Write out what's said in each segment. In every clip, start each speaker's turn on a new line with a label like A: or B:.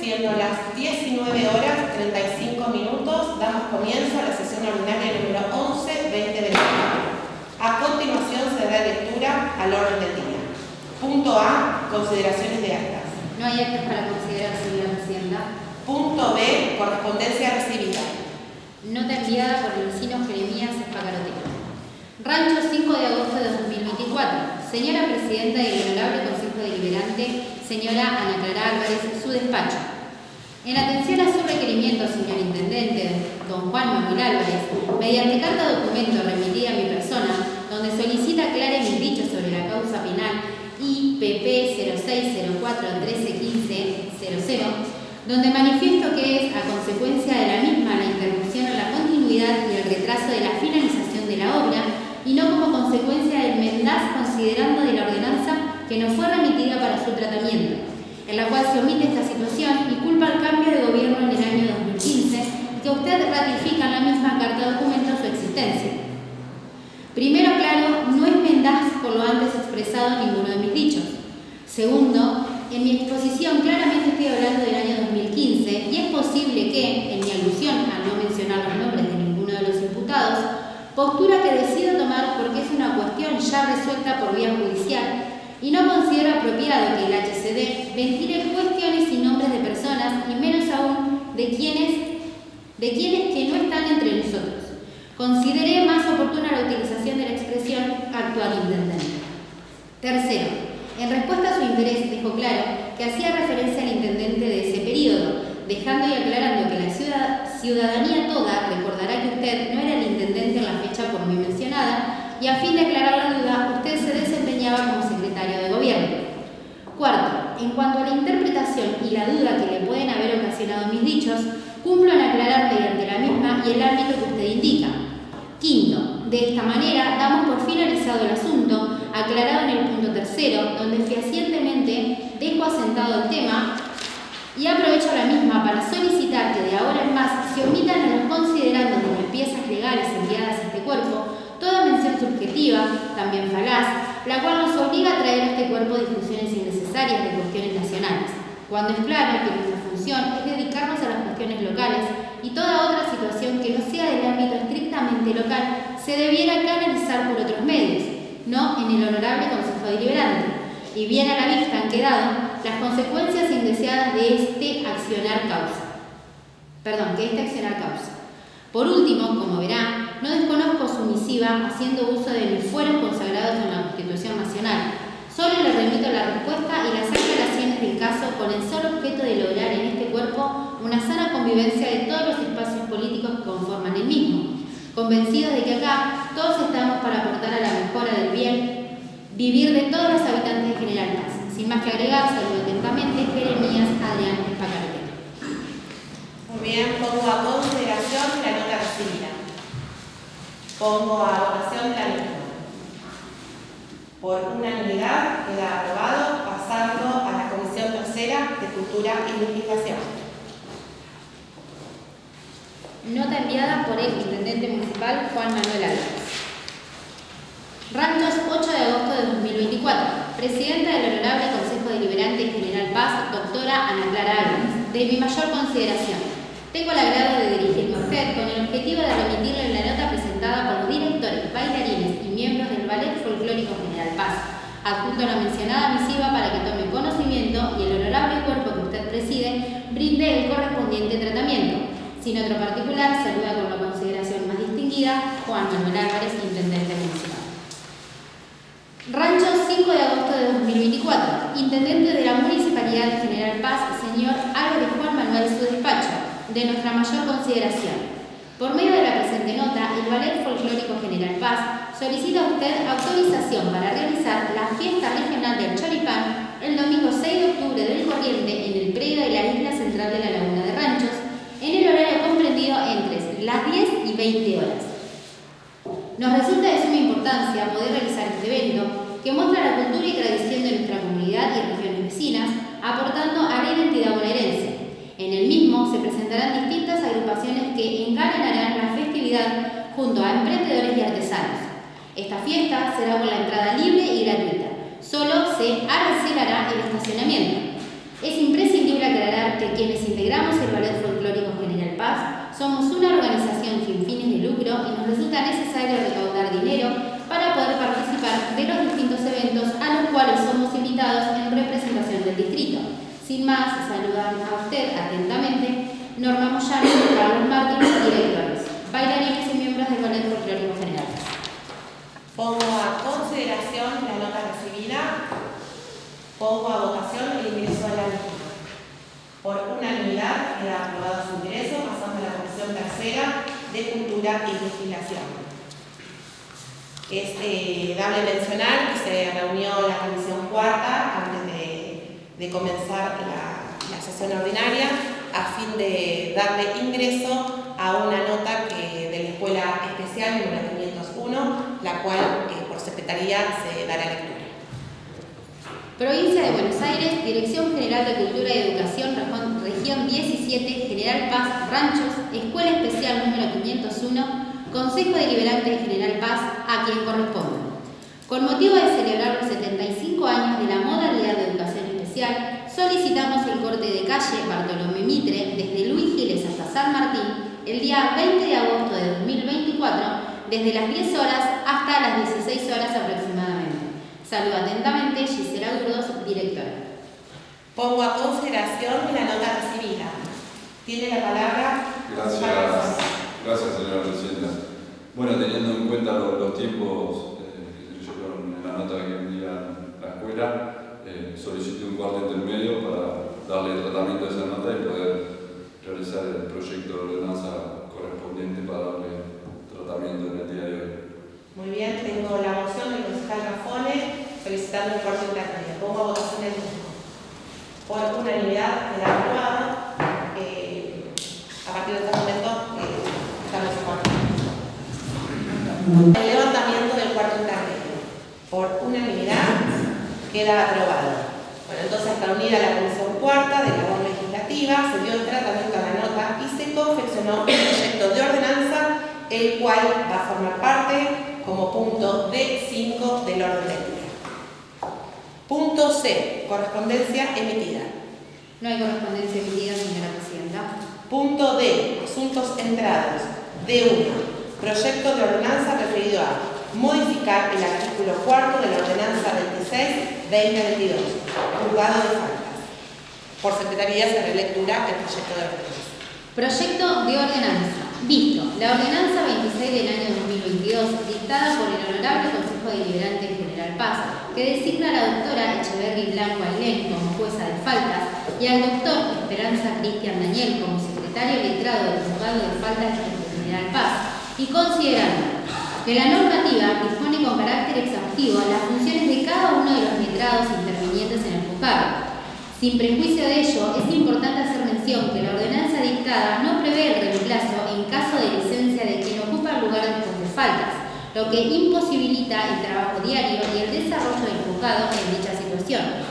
A: siendo las 19:35, damos comienzo a la sesión ordinaria número 11-2021. A continuación se dará lectura al orden del día. Punto A, consideraciones de actas.
B: No hay actas para considerar, señora presidenta.
A: Punto B, correspondencia recibida.
B: Nota enviada por el vecino Jeremías Espacarote. Rancho 5 de agosto de 2024. Señora Presidenta del Honorable Consejo Deliberante, señora Ana Clara Álvarez, su despacho. En atención a su requerimiento, señor Intendente, don Juan Manuel Álvarez, mediante carta documento remitida a mi persona, donde solicita aclare mis dichos sobre la causa penal IPP 0604131500, donde manifiesto que es, a consecuencia de la misma, la interrupción a la continuidad y el retraso de la finalización de la obra, y no como consecuencia del mendaz considerando de la ordenanza que nos fue remitida para su tratamiento, en la cual se omite esta situación y culpa al cambio de gobierno en el año 2015 y que usted ratifica en la misma carta documento su existencia. Primero, claro, no es mendaz por lo antes expresado en ninguno de mis dichos. Segundo, en mi exposición claramente estoy hablando del año 2015 y es posible que, en mi alusión a no mencionar los nombres de ninguno de los imputados, postura que decido tomar porque es una cuestión ya resuelta por vía judicial y no considero apropiado que el HCD ventile cuestiones y nombres de personas y menos aún de quienes que no están entre nosotros. Consideré más oportuna la utilización de la expresión actual intendente. Tercero, en respuesta a su interés dejó claro que hacía referencia al intendente de ese periodo, dejando y aclarando que la ciudadanía toda recordará que usted no era el intendente en la fecha por mí mencionada y a fin de aclarar la duda, usted se desempeñaba como secretario de gobierno. Cuarto, en cuanto a la interpretación y la duda que le pueden haber ocasionado mis dichos, cumplo en aclarar mediante la misma y el ámbito que usted indica. Quinto, de esta manera damos por finalizado el asunto, aclarado en el punto tercero, donde fehacientemente dejo asentado el tema y aprovecho la misma para solicitar que de ahora en más se omitan en los considerandos de las piezas legales enviadas a este cuerpo toda mención subjetiva, también falaz, la cual nos obliga a traer a este cuerpo discusiones innecesarias de cuestiones nacionales, cuando es claro que nuestra función es dedicarnos a las cuestiones locales y toda otra situación que no sea del ámbito estrictamente local se debiera canalizar por otros medios, no en el Honorable Consejo Deliberante, y bien a la vista han quedado las consecuencias indeseadas de este accionar causa. Por último, como verá, no desconozco su misiva haciendo uso de mis fueros consagrados en la Constitución Nacional. Solo le remito la respuesta y las aclaraciones del caso con el solo objeto de lograr en este cuerpo una sana convivencia de todos los espacios políticos que conforman el mismo, convencidos de que acá todos estamos para aportar a la mejora del bien vivir de todos los habitantes de General Paz. Sin más que agregar, saludo atentamente, Jeremías Adrián Espacarote.
A: Muy bien, pongo a consideración la nota recibida. Pongo a votación la misma. Por unanimidad queda aprobado, pasando a la Comisión Tercera de Cultura y Legislación.
B: Nota enviada por el Intendente Municipal Juan Manuel Álvarez. Ranchos 8 de agosto de 2024. Presidenta del Honorable Consejo Deliberante en General Paz, doctora Ana Clara Álvarez. De mi mayor consideración, tengo el agrado de dirigirme a usted con el objetivo de remitirle la nota presentada por los directores, bailarines y miembros del Ballet Folclórico General Paz, adjunto a la mencionada misiva para que tome conocimiento y el honorable cuerpo que usted preside brinde el correspondiente tratamiento. Sin otro particular, saluda con la consideración más distinguida Juan Manuel Álvarez, Intendente Municipal. Rancho 5 de agosto de 2024. Intendente de la Municipalidad de General Paz, señor Álvarez Juan Manuel, su despacho, de nuestra mayor consideración. Por medio de la presente nota, el Ballet Folclórico General Paz solicita a usted autorización para realizar la fiesta regional del Choripán el domingo 6 de octubre del corriente en el predio de la isla central de la Laguna de Ranchos, en el horario comprendido entre las 10 y 20 horas. Nos resulta de suma importancia poder realizar este evento que muestra la cultura y tradición de nuestra comunidad y regiones vecinas, aportando a la identidad bonaerense. En el mismo se presentarán distintas agrupaciones que engalanarán la festividad junto a emprendedores y artesanos. Esta fiesta será con la entrada libre y gratuita. Solo se arancelaría el estacionamiento. Es imprescindible aclarar aclarar que quienes integramos el Ballet Folclórico General Paz somos una organización sin fines de lucro y nos resulta necesario recaudar dinero para poder participar de los distintos eventos a los cuales somos invitados en representación del distrito. Sin más, saludan a usted atentamente Norma Moyano y Carlos Martínez, directores, bailarines y miembros del Ballet Folclórico General Paz.
A: Pongo a consideración la nota recibida. Pongo a votación el ingreso de la misma. Por unanimidad queda aprobado su ingreso, pasando a la Comisión Tercera de Cultura y Legislación. Es dable mencionar que se reunió la Comisión Cuarta antes de comenzar la sesión ordinaria a fin de darle ingreso a una nota de la Escuela Especial número 501, la cual por secretaría se dará lectura.
B: Provincia de Buenos Aires, Dirección General de Cultura y Educación, Región 17, General Paz, Ranchos, Escuela Especial número 501, Consejo Deliberante de General Paz, a quien corresponda. Con motivo de celebrar los 75 años de la modalidad de educación especial, solicitamos el corte de calle Bartolomé Mitre desde Luis Giles hasta San Martín el día 20 de agosto de 2024, desde las 10 horas hasta las 16 horas aproximadamente. Saludo atentamente, Gisela Durdos, directora.
A: Pongo a consideración la nota recibida. Tiene la palabra.
C: Gracias, señora presidenta. Bueno, teniendo en cuenta los tiempos que se llevaron en la nota que envía la escuela, solicité un cuarto intermedio para darle tratamiento a esa nota y poder realizar el proyecto de ordenanza correspondiente para darle tratamiento en el día de hoy.
A: Muy bien, tengo la moción del concejal Rafone solicitando un cuarto intermedio. Pongo a votación el mismo. Por unanimidad queda aprobado. A partir de este momento estamos en cuarto. El levantamiento del cuarto intermedio. Por unanimidad queda aprobado. Bueno, entonces, reunida la Comisión Cuarta de Labor Legislativa, se dio el tratamiento a la nota y se confeccionó un proyecto de ordenanza, el cual va a formar parte como punto D5 del orden del día. Punto C, correspondencia emitida.
B: No hay correspondencia emitida, señora presidenta. Punto
A: D, asuntos entrados. D1, proyecto de ordenanza referido a modificar el artículo 4 de la ordenanza 26/2022, juzgado de faltas. Por secretaría se relectura el proyecto de ordenanza.
B: Proyecto de ordenanza. Visto, la ordenanza 26 del año 2022, dictada por el Honorable Consejo Deliberante de General Paz, que designa a la doctora Echeverri Blanco Ailén como jueza de faltas y al doctor Esperanza Cristian Daniel como secretario letrado del juzgado de faltas de General Paz, y considerando que la normativa dispone con carácter exhaustivo las funciones de cada uno de los letrados intervinientes en el juzgado. Sin prejuicio de ello, es importante hacer mención que la ordenanza dictada no prevé el reemplazo en caso de licencia de quien ocupa el lugar de juez de faltas, lo que imposibilita el trabajo diario y el desarrollo del juzgado en dicha situación.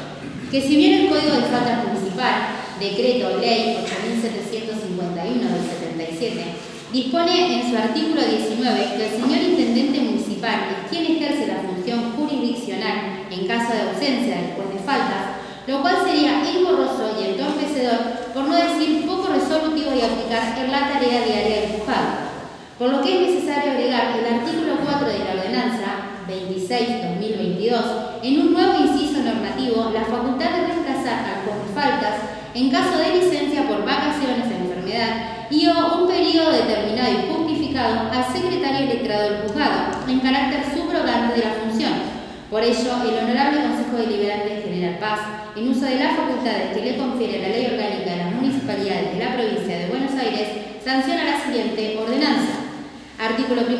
B: Que si bien el Código de Faltas Municipal, Decreto Ley 8751 del 77, dispone en su artículo 19 que el señor Intendente Municipal es quien ejerce la función jurisdiccional en caso de ausencia del juez de faltas, lo cual sería engorroso y entorpecedor, por no decir poco resolutivo de aplicar en la tarea diaria del juzgado. Por lo que es necesario agregar el artículo 4 de la ordenanza 26/2022 en un nuevo inciso normativo la facultad de reemplazar al juez de faltas en caso de licencia por vacaciones o enfermedad y o un periodo determinado y justificado al secretario letrado del juzgado en carácter subrogante de la función. Por ello, el Honorable Consejo Deliberante de General Paz, en uso de las facultades que le confiere la Ley Orgánica de las Municipalidades de la Provincia de Buenos Aires, sanciona la siguiente ordenanza. Artículo 1.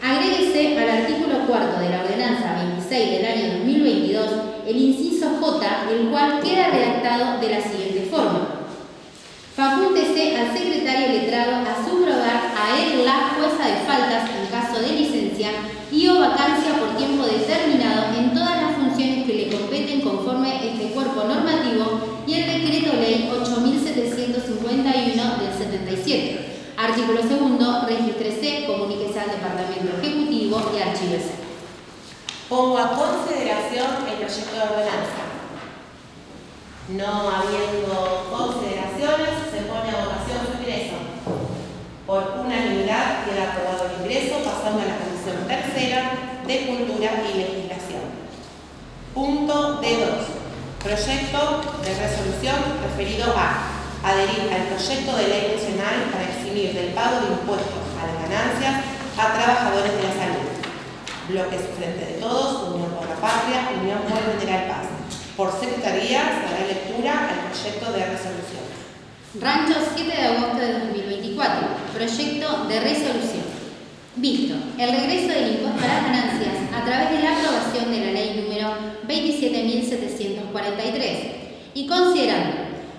B: Agréguese al artículo 4 de la ordenanza 26 del año 2022 el inciso J, el cual queda redactado de la siguiente forma. Facúltese al secretario letrado a subrogar a él la jueza de faltas en caso de licencia y o vacancia por tiempo determinado en todas las funciones que le competen conforme este cuerpo normativo y el decreto ley 8751 del 77. Artículo 2, regístrese, comuníquese al Departamento Ejecutivo y archívese.
A: Pongo a consideración el proyecto de ordenanza. No habiendo consideración Por unanimidad queda aprobado el ingreso, pasando a la Comisión Tercera de Cultura y Legislación. Punto D2. Proyecto de resolución referido a adherir al proyecto de ley nacional para eximir del pago de impuestos a las ganancias a trabajadores de la salud. Bloques Frente de Todos, Unión por la Patria, Unión por General Paz. Por secretaría se dará lectura al proyecto de resolución.
B: Rancho, 7 de agosto de 2024. Proyecto de resolución. Visto el regreso del impuesto a las ganancias a través de la aprobación de la ley número 27.743 y considerando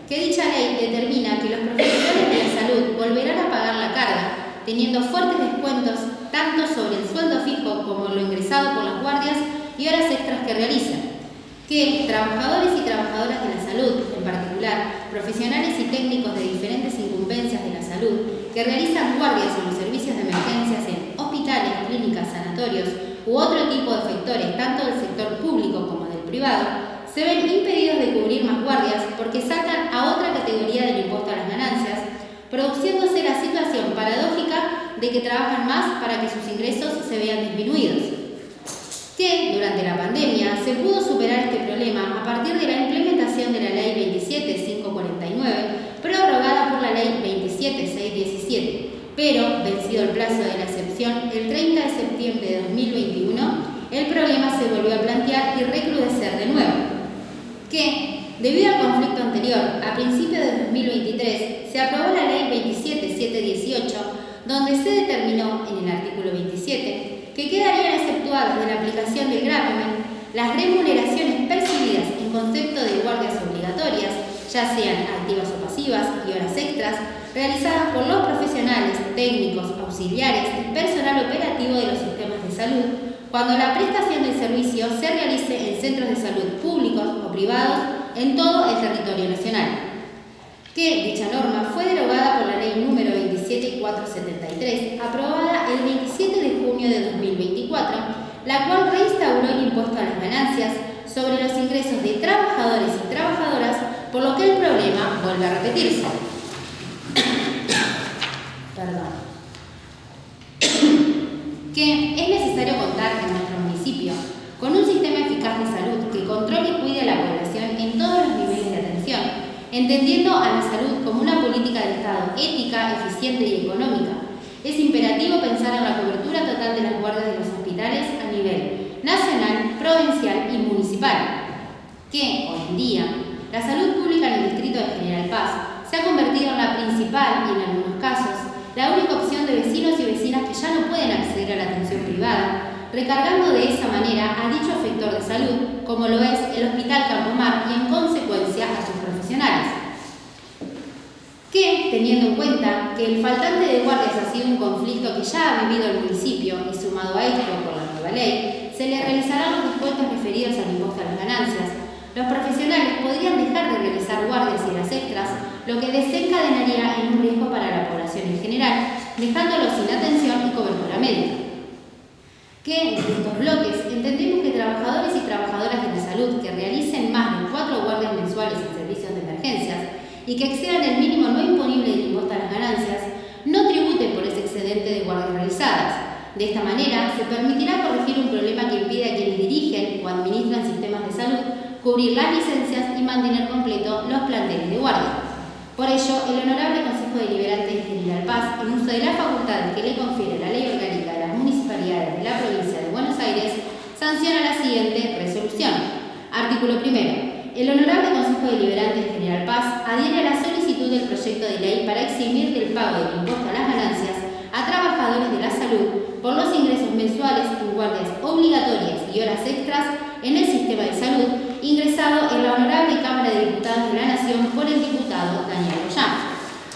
B: que dicha ley determina que los profesionales de la salud volverán a pagar la carga, teniendo fuertes descuentos tanto sobre el sueldo fijo como lo ingresado por las guardias y horas extras que realizan. Que trabajadores y trabajadoras de la salud, en particular profesionales y técnicos de diferentes incumbencias de la salud, que realizan guardias en los servicios de emergencias en hospitales, clínicas, sanatorios u otro tipo de efectores, tanto del sector público como del privado, se ven impedidos de cubrir más guardias porque saltan a otra categoría del impuesto a las ganancias, produciéndose la situación paradójica de que trabajan más para que sus ingresos se vean disminuidos. Que durante la pandemia se pudo superar este problema a partir de la implementación de la Ley 27.549, prorrogada por la Ley 27.617, pero, vencido el plazo de la excepción el 30 de septiembre de 2021, el problema se volvió a plantear y recrudecer de nuevo. Que, debido al conflicto anterior, a principios de 2023, se aprobó la Ley 27.718, donde se determinó, en el artículo 27, que quedarían exceptuadas de la aplicación del gravamen las remuneraciones percibidas en concepto de guardias obligatorias, ya sean activas o pasivas y horas extras, realizadas por los profesionales, técnicos, auxiliares y personal operativo de los sistemas de salud, cuando la prestación del servicio se realice en centros de salud públicos o privados en todo el territorio nacional. Que dicha norma fue derogada por la Ley número 27.473, aprobada el 27 de junio de 2024, la cual reinstauró el impuesto a las ganancias sobre los ingresos de trabajadores y trabajadoras, por lo que el problema vuelve a repetirse. Perdón. Que es necesario contar en nuestro municipio con un sistema eficaz de salud que controle y cuide a la población en todos los niveles de atención, entendiendo a la salud como una política de Estado ética, eficiente y económica. Es imperativo pensar en la cobertura total de las guardias de los hospitales a nivel nacional, provincial y municipal. Que, hoy en día, la salud pública en el distrito de General Paz se ha convertido en la principal y, en algunos casos, la única opción de vecinos y vecinas que ya no pueden acceder a la atención privada, recargando de esa manera a dicho efector de salud, como lo es el Hospital Campomar y en consecuencia a sus profesionales. Que, teniendo en cuenta que el faltante de guardias ha sido un conflicto que ya ha vivido el municipio y sumado a esto por la nueva ley, se le realizarán los descuentos referidos al impuesto a las ganancias, los profesionales podrían dejar de realizar guardias y horas extras, lo que desencadenaría en un riesgo para la población en general, dejándolos sin atención y cobertura médica. Que, desde estos bloques, entendemos que trabajadores y trabajadoras de la salud que realicen más de 4 guardias mensuales en servicios de emergencias y que excedan el mínimo no imponible del impuesto a las ganancias, no tributen por ese excedente de guardias realizadas. De esta manera, se permitirá corregir un problema que impide a quienes dirigen o administran sistemas de salud cubrir las licencias y mantener completo los planteles de guardia. Por ello, el Honorable Consejo Deliberante de General Paz, en uso de las facultades que le confiere la Ley Orgánica de las Municipalidades de la Provincia de Buenos Aires, sanciona la siguiente resolución. Artículo 1. El Honorable Consejo Deliberante de General Paz adhiere a la solicitud del proyecto de ley para eximir del pago del impuesto a las ganancias a trabajadores de la salud por los ingresos mensuales en guardias obligatorias y horas extras en el sistema de salud, ingresado en la Honorable Cámara de Diputados de la Nación por el diputado Daniel Goyán.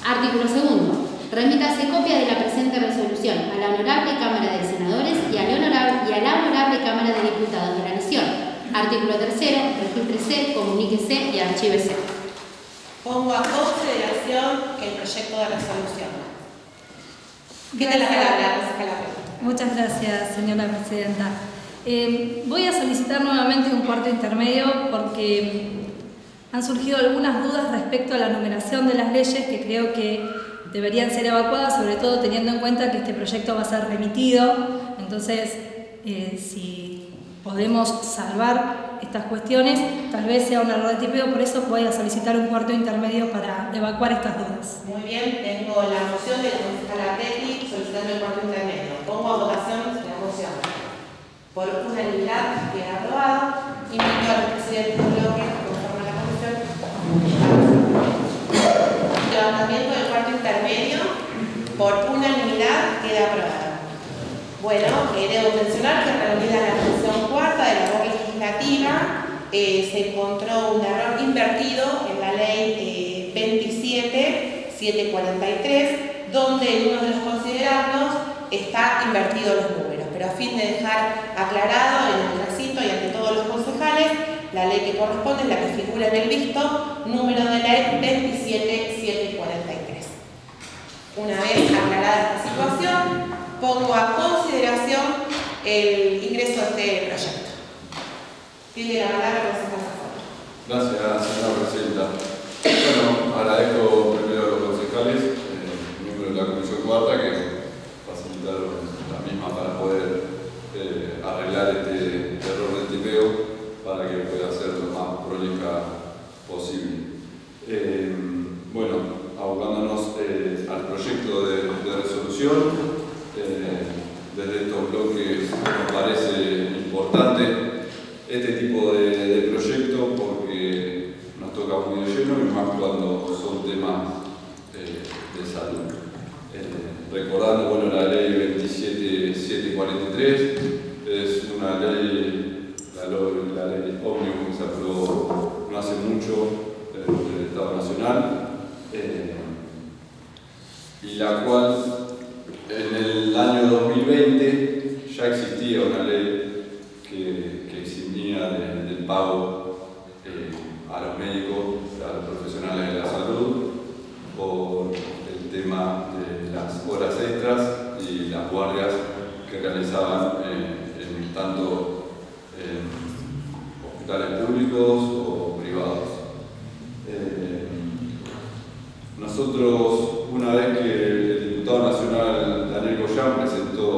B: Artículo 2. Remítase copia de la presente resolución a la Honorable Cámara de Senadores y a la Honorable Cámara de Diputados de la Nación. Artículo 3. Regístrese, comuníquese y archívese.
A: Pongo a consideración el proyecto de resolución. ¿Qué te la palabra, concejala?
D: Muchas gracias, señora presidenta. Voy a solicitar nuevamente un cuarto intermedio porque han surgido algunas dudas respecto a la numeración de las leyes que creo que deberían ser evacuadas, sobre todo teniendo en cuenta que este proyecto va a ser remitido. Entonces, si podemos salvar estas cuestiones, tal vez sea un error de tipeo, por eso voy a solicitar un cuarto intermedio para evacuar estas dudas.
A: Muy bien, tengo la moción de la concejala Petty solicitando el cuarto intermedio. Pongo a votación la moción. Por unanimidad queda aprobado. Invito al presidente del bloque, conforme a la comisión, levantamiento del cuarto intermedio. Por unanimidad queda aprobado. Bueno, debo mencionar que reunida en la comisión cuarta de la labor legislativa se encontró un error invertido en la ley 27.743, donde en uno de los considerandos está invertido los números, pero a fin de dejar aclarado en el recinto y ante todos los concejales, la ley que corresponde es la que figura en el visto, número de ley 27.743. Una vez aclarada esta situación, pongo a consideración el ingreso de este proyecto. Tiene la palabra el concejal.
C: Gracias, señora presidenta. Bueno, agradezco primero a los concejales, miembros de la Comisión Cuarta, que facilitaron la misma para poder arreglar este error de tipeo para que pueda ser lo más prolija posible. Bueno, abocándonos al proyecto de resolución, desde estos bloques nos parece importante este tipo de proyectos porque nos toca muy de lleno y más cuando son temas de salud. Recordando, bueno, la ley 27.743 es una ley, la ley ómnibus que se aprobó no hace mucho del Estado Nacional, y la cual en el año 2020 ya existía una ley que eximía del pago a los médicos, a los profesionales de la salud, por el tema de las horas extras y las guardias que realizaban tanto en hospitales públicos o privados. Nosotros, una vez que el diputado nacional Daniel Goyán presentó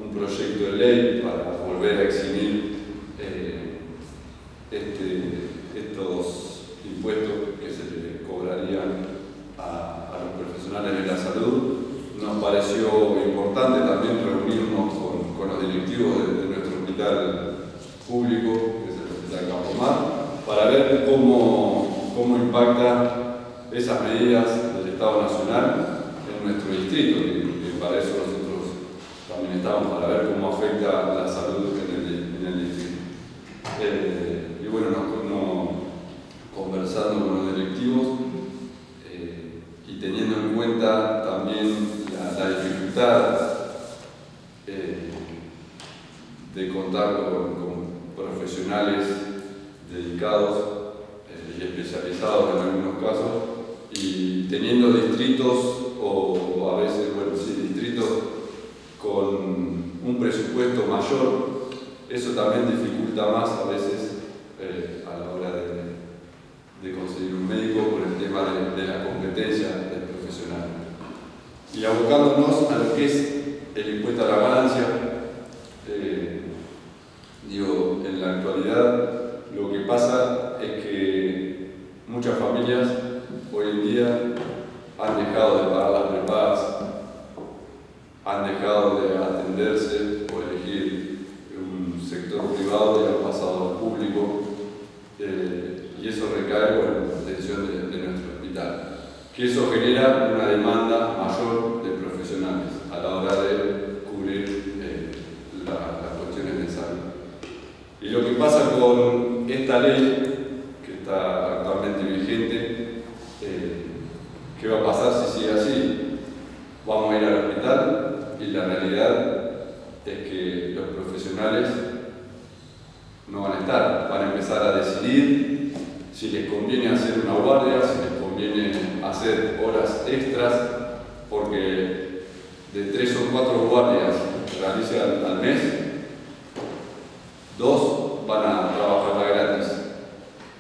C: un proyecto de ley para volver a eximir estos impuestos que se le cobrarían a los profesionales de la salud, nos pareció importante también reunirnos con los directivos de nuestro hospital público, que es el Hospital Campo Mar, para ver cómo impacta esas medidas del Estado Nacional en nuestro distrito, y para eso nosotros también estamos, para ver cómo afecta la salud en el distrito. Y bueno, conversando con los directivos y teniendo en cuenta también la dificultad de contar con profesionales dedicados y especializados en algunos casos, y teniendo distritos o a veces, bueno, sí, distritos con un presupuesto mayor, eso también dificulta más a veces a la hora de conseguir un médico por el tema de la competencia del profesional. Y abocándonos a lo que es el impuesto a la ganancia, en la actualidad lo que pasa es que muchas familias hoy en día han dejado de pagar las prepagas, han dejado de atenderse o elegir un sector privado y han pasado al público, y eso recae en la atención de nuestro hospital, que eso genera una demanda mayor de profesionales a la hora de cubrir las cuestiones de salud. Y lo que pasa con esta ley que está actualmente vigente, ¿qué va a pasar si sigue así? Vamos a ir al hospital y la realidad es que los profesionales no van a estar, van a empezar a decidir si les conviene hacer una guardia, si les conviene hacer horas extras, porque de 3 o 4 guardias que realizan al mes, 2 van a trabajar gratis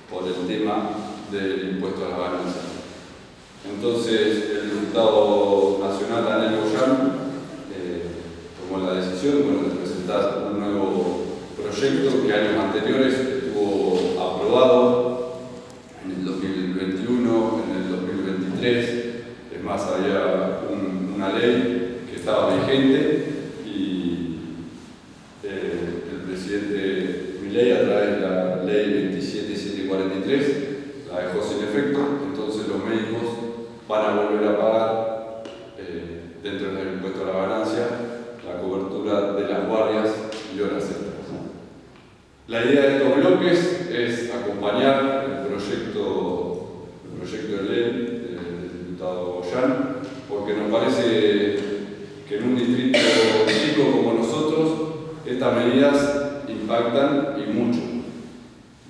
C: por el tema del impuesto a la ganancia. Entonces, el diputado nacional Daniel Goyan tomó la decisión de presentar un nuevo proyecto que años anteriores estuvo aprobado en el 2021, en el 2023. Es más, había una ley que estaba vigente y el presidente Milei, a través de la ley 27743, la dejó sin efecto. Entonces los médicos van a volver a pagar, dentro del impuesto a la ganancia, la cobertura de las guardias y horas extras. La idea de estos bloques es acompañar el proyecto de ley del diputado Goyan, porque nos parece que en un distrito chico como nosotros estas medidas impactan y mucho,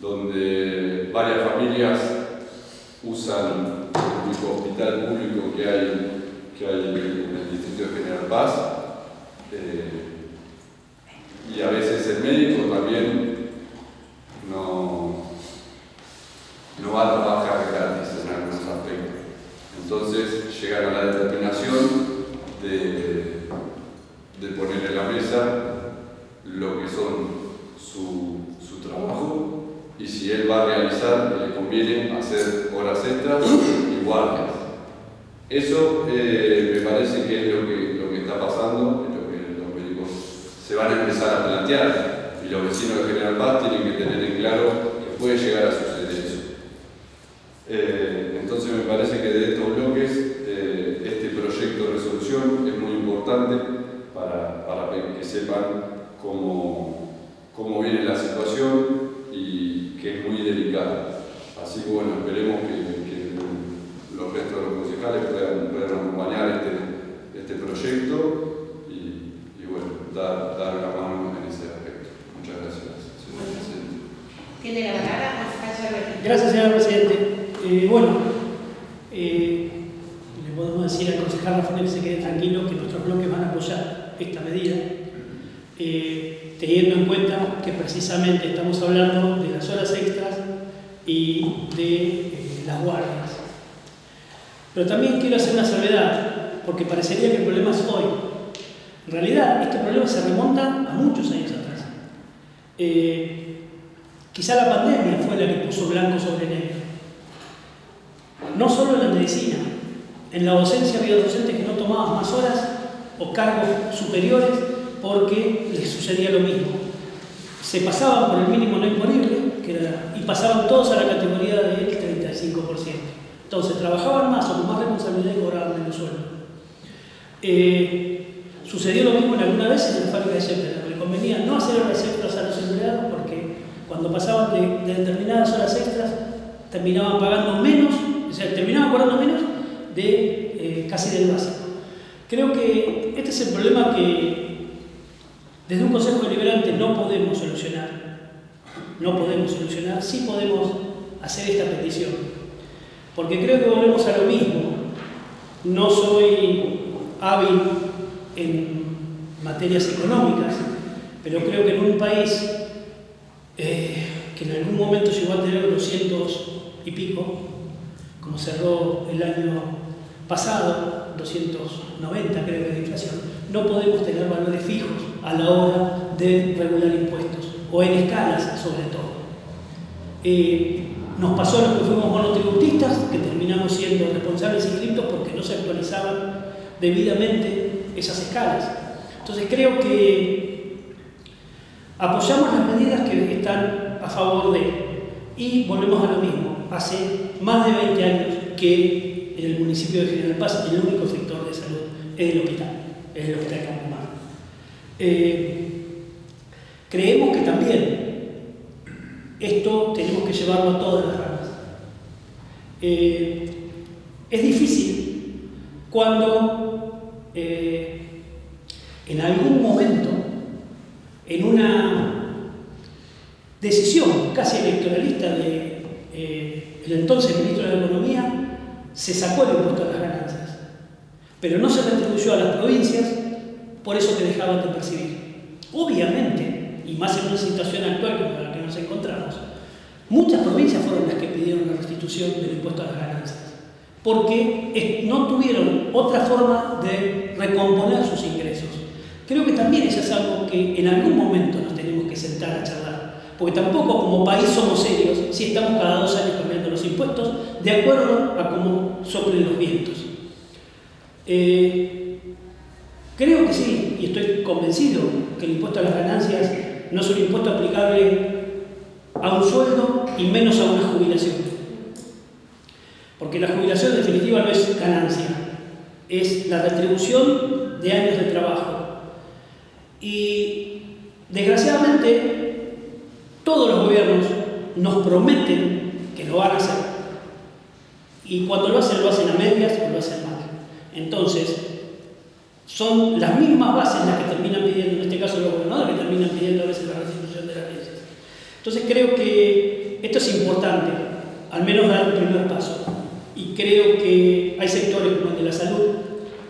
C: donde varias familias usan el único hospital público que hay en el distrito de General Paz, y a veces el médico también no va a trabajar gratis en algunos aspectos. Entonces llegan a la determinación de poner en la mesa lo que son su trabajo, y si él va a realizar, le conviene hacer horas extras y guardias. Eso me parece que es lo que está pasando, es lo que los médicos se van a empezar a plantear, y los vecinos de General Paz tienen que tener en claro que puede llegar a suceder eso. Entonces me parece que de estos bloques este proyecto de resolución es muy importante para que sepan cómo viene la situación y que es muy delicada. Así que bueno, esperemos que los restos de los concejales puedan acompañar este proyecto y bueno, dar la mano en ese aspecto. Muchas gracias, señor presidente.
A: Tiene la palabra, concejal Cervetti.
E: Gracias, señor presidente. Le podemos decir al concejal Rafael que se quede tranquilo, que nuestros bloques van a apoyar esta medida, teniendo en cuenta que precisamente estamos hablando de las horas extras y de las guardias. Pero también quiero hacer una salvedad, porque parecería que el problema es hoy. En realidad, este problema se remonta a muchos años atrás. Quizá la pandemia fue la que puso blanco sobre negro. No solo en la medicina, en la docencia había docentes que no tomaban más horas o cargos superiores porque les sucedía lo mismo. Se pasaban por el mínimo no imponible y pasaban todos a la categoría del 35%. Entonces trabajaban más o con más responsabilidad y cobraban menos sueldo. Sucedió lo mismo en alguna vez en la fábrica de Shepard. Le convenía no hacer horas extras a los empleados porque cuando pasaban de determinadas horas extras terminaban pagando menos, o sea, terminaban cobrando menos de casi del básico. Creo que este es el problema que desde un Consejo Deliberante no podemos solucionar. No podemos solucionar, sí podemos hacer esta petición. Porque creo que volvemos a lo mismo. No soy hábil en materias económicas, pero creo que en un país que en algún momento llegó a tener 200 y pico, como cerró el año pasado, 290 creo que de inflación, no podemos tener valores fijos a la hora de regular impuestos, o en escalas sobre todo. Nos pasó a los que fuimos monotributistas, que terminamos siendo responsables inscriptos porque no se actualizaban debidamente esas escalas. Entonces creo que apoyamos las medidas que están a favor de, y volvemos a lo mismo. Hace más de 20 años que en el municipio de General Paz el único sector de salud es el hospital Campomar. Creemos que también esto tenemos que llevarlo a todas las ramas. Es difícil cuando en algún momento, en una decisión casi electoralista de el entonces ministro de la Economía, se sacó el impuesto a las ganancias, pero no se retribuyó a las provincias por eso que dejaban de percibir. Obviamente, y más en una situación actual como la que nos encontramos, muchas provincias fueron las que pidieron la restitución del impuesto a las ganancias. porque no tuvieron otra forma de recomponer sus ingresos. Creo que también eso es algo que en algún momento nos tenemos que sentar a charlar, porque tampoco como país somos serios si estamos cada 2 años cambiando los impuestos de acuerdo a cómo soplen los vientos. Creo que sí, y estoy convencido que el impuesto a las ganancias no es un impuesto aplicable a un sueldo y menos a una jubilación. Porque la jubilación en definitiva no es ganancia, es la retribución de años de trabajo. Y desgraciadamente todos los gobiernos nos prometen que lo van a hacer. Y cuando lo hacen a medias o lo hacen mal. Entonces, son las mismas bases las que terminan pidiendo, en este caso los gobernadores, que terminan pidiendo a veces la restitución de las leyes. Entonces creo que esto es importante, al menos dar un primer paso. Y creo que hay sectores como el de la salud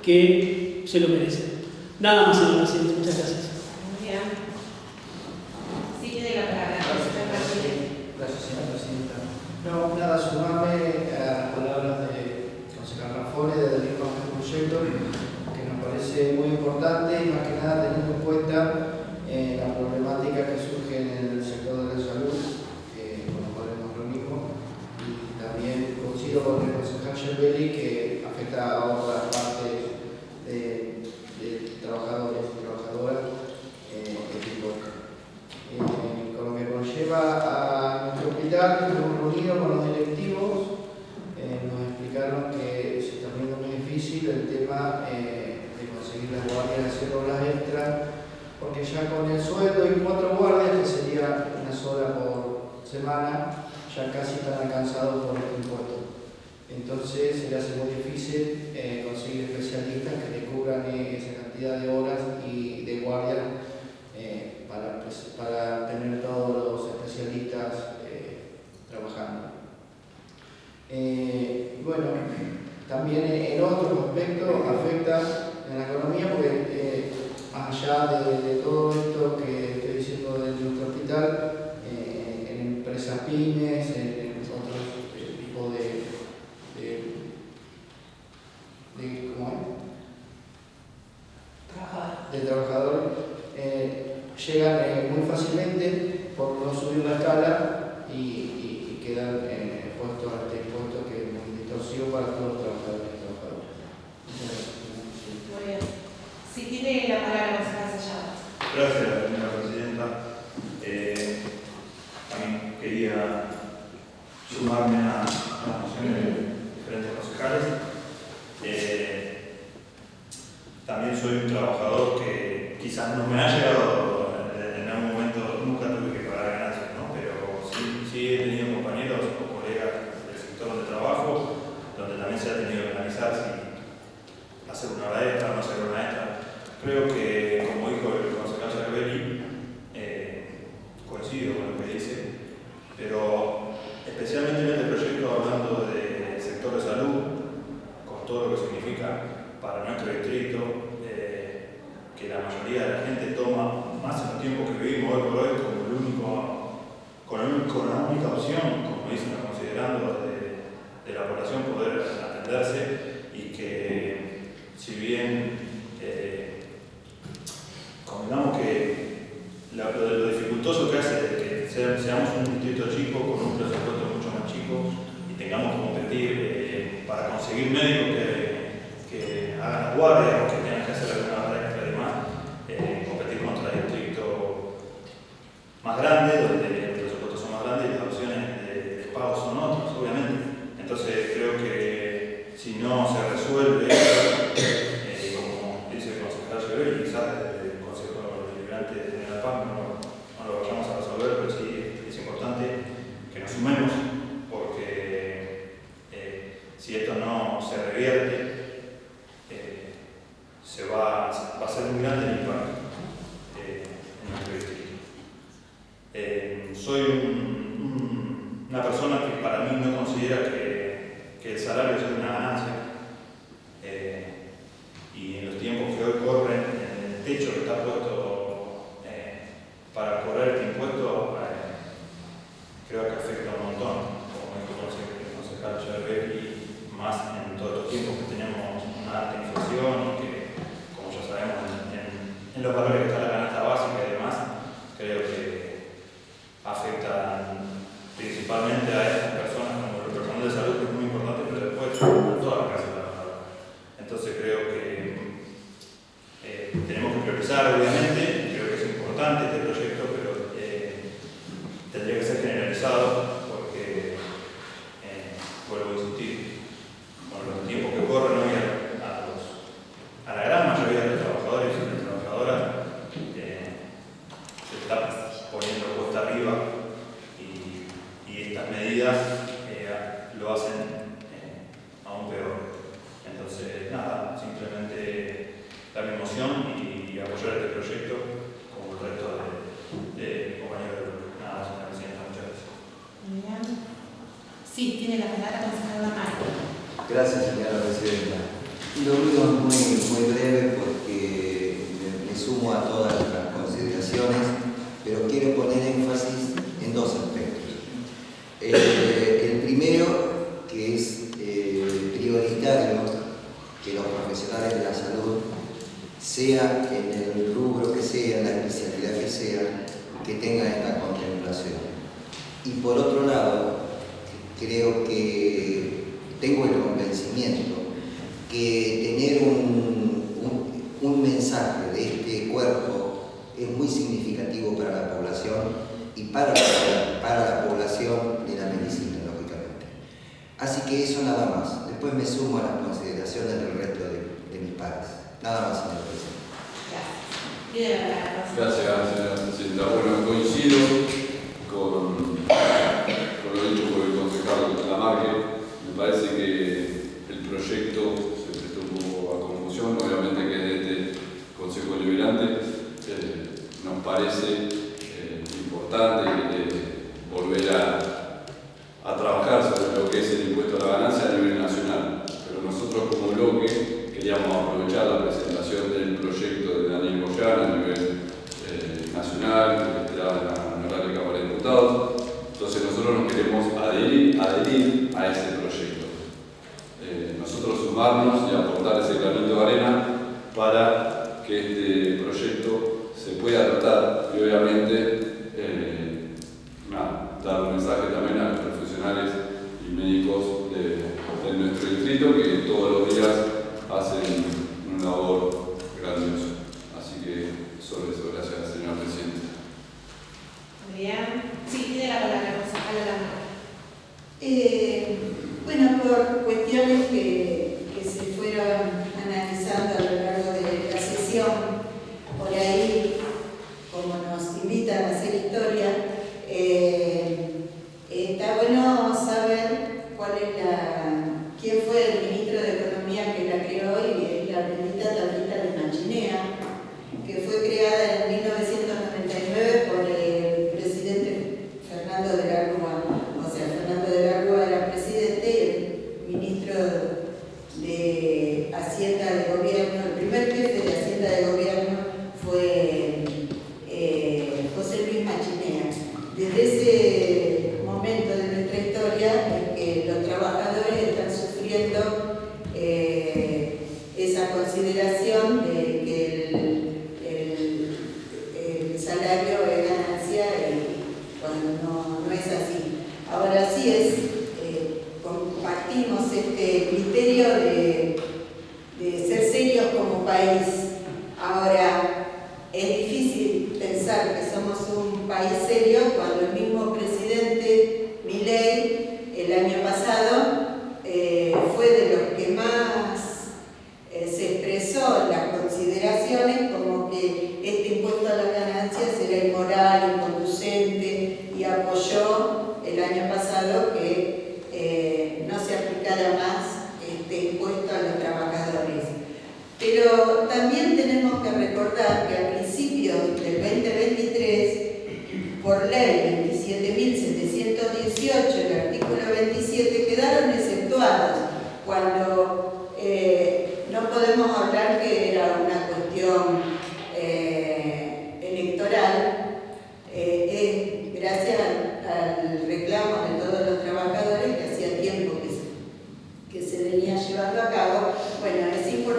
E: que se lo merecen. Nada más, señor presidente. Muchas gracias.
A: Muy bien. Sí, tiene la palabra.
F: Gracias, señora presidenta. No, nada, sumarme a las palabras de concejal Rafone del mismo proyecto, que nos parece muy importante y más que nada teniendo en cuenta la problemática que surge en el sector de la salud, con lo cual nos reunimos, y también coincido con el concejal Gerbelli que afecta a otras partes de trabajadores y trabajadoras este impuesto. Con lo que conlleva a nuestro hospital, nos hemos reunido con los directivos, nos explicaron que se está poniendo muy difícil el tema de conseguir las guardias, hacer horas extras, porque ya con el sueldo y 4 guardias, que sería una sola por semana, ya casi están alcanzados por este impuesto. Entonces se le hace muy difícil conseguir especialistas que te cubran esa cantidad de horas y de guardias para tener todos los especialistas trabajando. Bueno, también en otros aspectos afecta en la economía, porque más allá de todo esto que estoy diciendo de nuestro hospital, en empresas pymes, en otros tipos de trabajadores, llegan muy fácilmente por no subir la escala y quedan expuestos a este impuesto que es muy distorsivo para todos los trabajadores y trabajadoras.
A: Muy bien. Sí, tiene la palabra concejal Sellado.
G: Gracias, señora presidenta. También quería sumarme a las mociones de diferentes concejales. También soy un trabajador que quizás no me ha llegado en algún momento, nunca tuve que pagar ganancias, ¿no? Pero sí he tenido compañeros o colegas del sector de trabajo donde también se ha tenido que analizar si hacer una hora extra o no hacer una hora extra. Creo que, como dijo el concejal Gerbelli, coincido con lo que dice, pero especialmente en este proyecto hablando del sector de salud, con todo lo que significa para nuestro distrito, que la mayoría de la gente toma, más en los tiempos que vivimos hoy por hoy, con la única opción, como dicen, considerando de la población poder atenderse, y que si bien convengamos que lo dificultoso que hace de que seamos un distrito chico con un presupuesto mucho más chico y tengamos que competir para conseguir médicos que hagan la guardia o que tengan que hacer alguna hora extra y demás, competir contra distritos más grandes, donde los presupuestos son más grandes y las opciones de pago son otras, obviamente. Entonces creo que si no se resuelve, como dice el concejal Gerbelli, quizás desde el Consejo Deliberante de la Paz no lo vayamos a resolver, pero sí es importante que nos sumemos, porque si esto no se revierte, va a ser muy grande el impacto en nuestro distrito. Soy una persona que para mí no considera que el salario es una ganancia, y en los tiempos que hoy corren, en el techo que está puesto para correr este impuesto, creo que afecta un montón, como dijo el concejal Gerbelli, más en tanta inflación y que, como ya sabemos, en los valores que está la canasta básica y demás, creo que afectan principalmente a estas personas, como el personal de salud, que es muy importante, pero después a toda la clase trabajadora. Entonces creo que tenemos que priorizar, obviamente, creo que es importante este proyecto, pero tendría que ser generalizado porque, vuelvo a insistir, con los tiempos que corren hoy a la gran mayoría de los trabajadores y de las trabajadoras se está poniendo cuesta arriba y estas medidas lo hacen aún peor. Entonces, nada, simplemente dar mi emoción y apoyar este proyecto como el resto de mis compañeros. Nada, señora presidenta, muchas gracias.
A: Bien. Sí, tiene la palabra consejero Lamarque.
H: Gracias, señora presidenta. Lo digo muy breve porque me sumo a todas las consideraciones, pero quiero poner énfasis en dos aspectos. El primero, que es prioritario que los profesionales de la salud, sea en el rubro que sea, en la especialidad que sea, que tengan esta contemplación. Y por otro lado, creo que tengo el convencimiento que tener un mensaje de este cuerpo es muy significativo para la población y para la población de la medicina, lógicamente. Así que eso nada más. Después me sumo a las consideraciones del resto de mis pares. Nada más, señor presidente.
A: Gracias. Tiene la palabra.
C: Gracias, señora presidenta. Bueno, coincido con lo dicho por el concejal Lamarque. Me parece que el proyecto se prestó un poco a confusión, obviamente que desde este Consejo Deliberante nos parece importante volver a trabajar sobre lo que es el impuesto a la ganancia a nivel nacional. Pero nosotros como bloque queríamos aprovechar la presentación del proyecto de Daniel Boyán a nivel nacional, que está en la Honorable Cámara de Diputados. Entonces nosotros nos queremos adherir a ese proyecto. Nosotros sumarnos y aportar ese granito de arena para que este proyecto se pueda tratar y obviamente dar un mensaje también a los profesionales y médicos de nuestro distrito que todos los días hacen una labor grandiosa. Así que solo eso, gracias, señora presidenta.
A: Muy bien. Sí, tiene la palabra consejero Lamarque.
I: Bueno, por cuestiones que se fueron analizando a lo largo de la sesión, por ahí, como nos invitan a hacer historia, está bueno saber quién fue el ministro de Economía que la creó, y es la bendita tablita de Machinea, que fue creada en 1999 por el presidente Fernando de la Rúa. O sea, Fernando de la Rúa era presidente y el ministro de Hacienda de Gobierno, el primer jefe de Hacienda de Gobierno fue José Luis Machinea. Desde ese momento de nuestra historia es que los trabajadores están sufriendo esa consideración de que el salario es ganancia cuando no es así. Ahora sí compartimos este criterio de ser serios como país. Ahora, es difícil pensar que somos un país serio cuando el mismo presidente Milei el año pasado fue de los que más se expresó en las consideraciones como que este impuesto a las ganancias era inmoral, inconducente, y apoyó el año pasado que no se aplicara más este impuesto a los trabajadores. Pero también tenemos que recordar que a principios del 2023, por ley 27.718, el artículo 27, quedaron exceptuados cuando no podemos hablar que era una cuestión electoral, gracias al reclamo de todos los trabajadores que hacía tiempo que se venía llevando a cabo. Bueno, es importante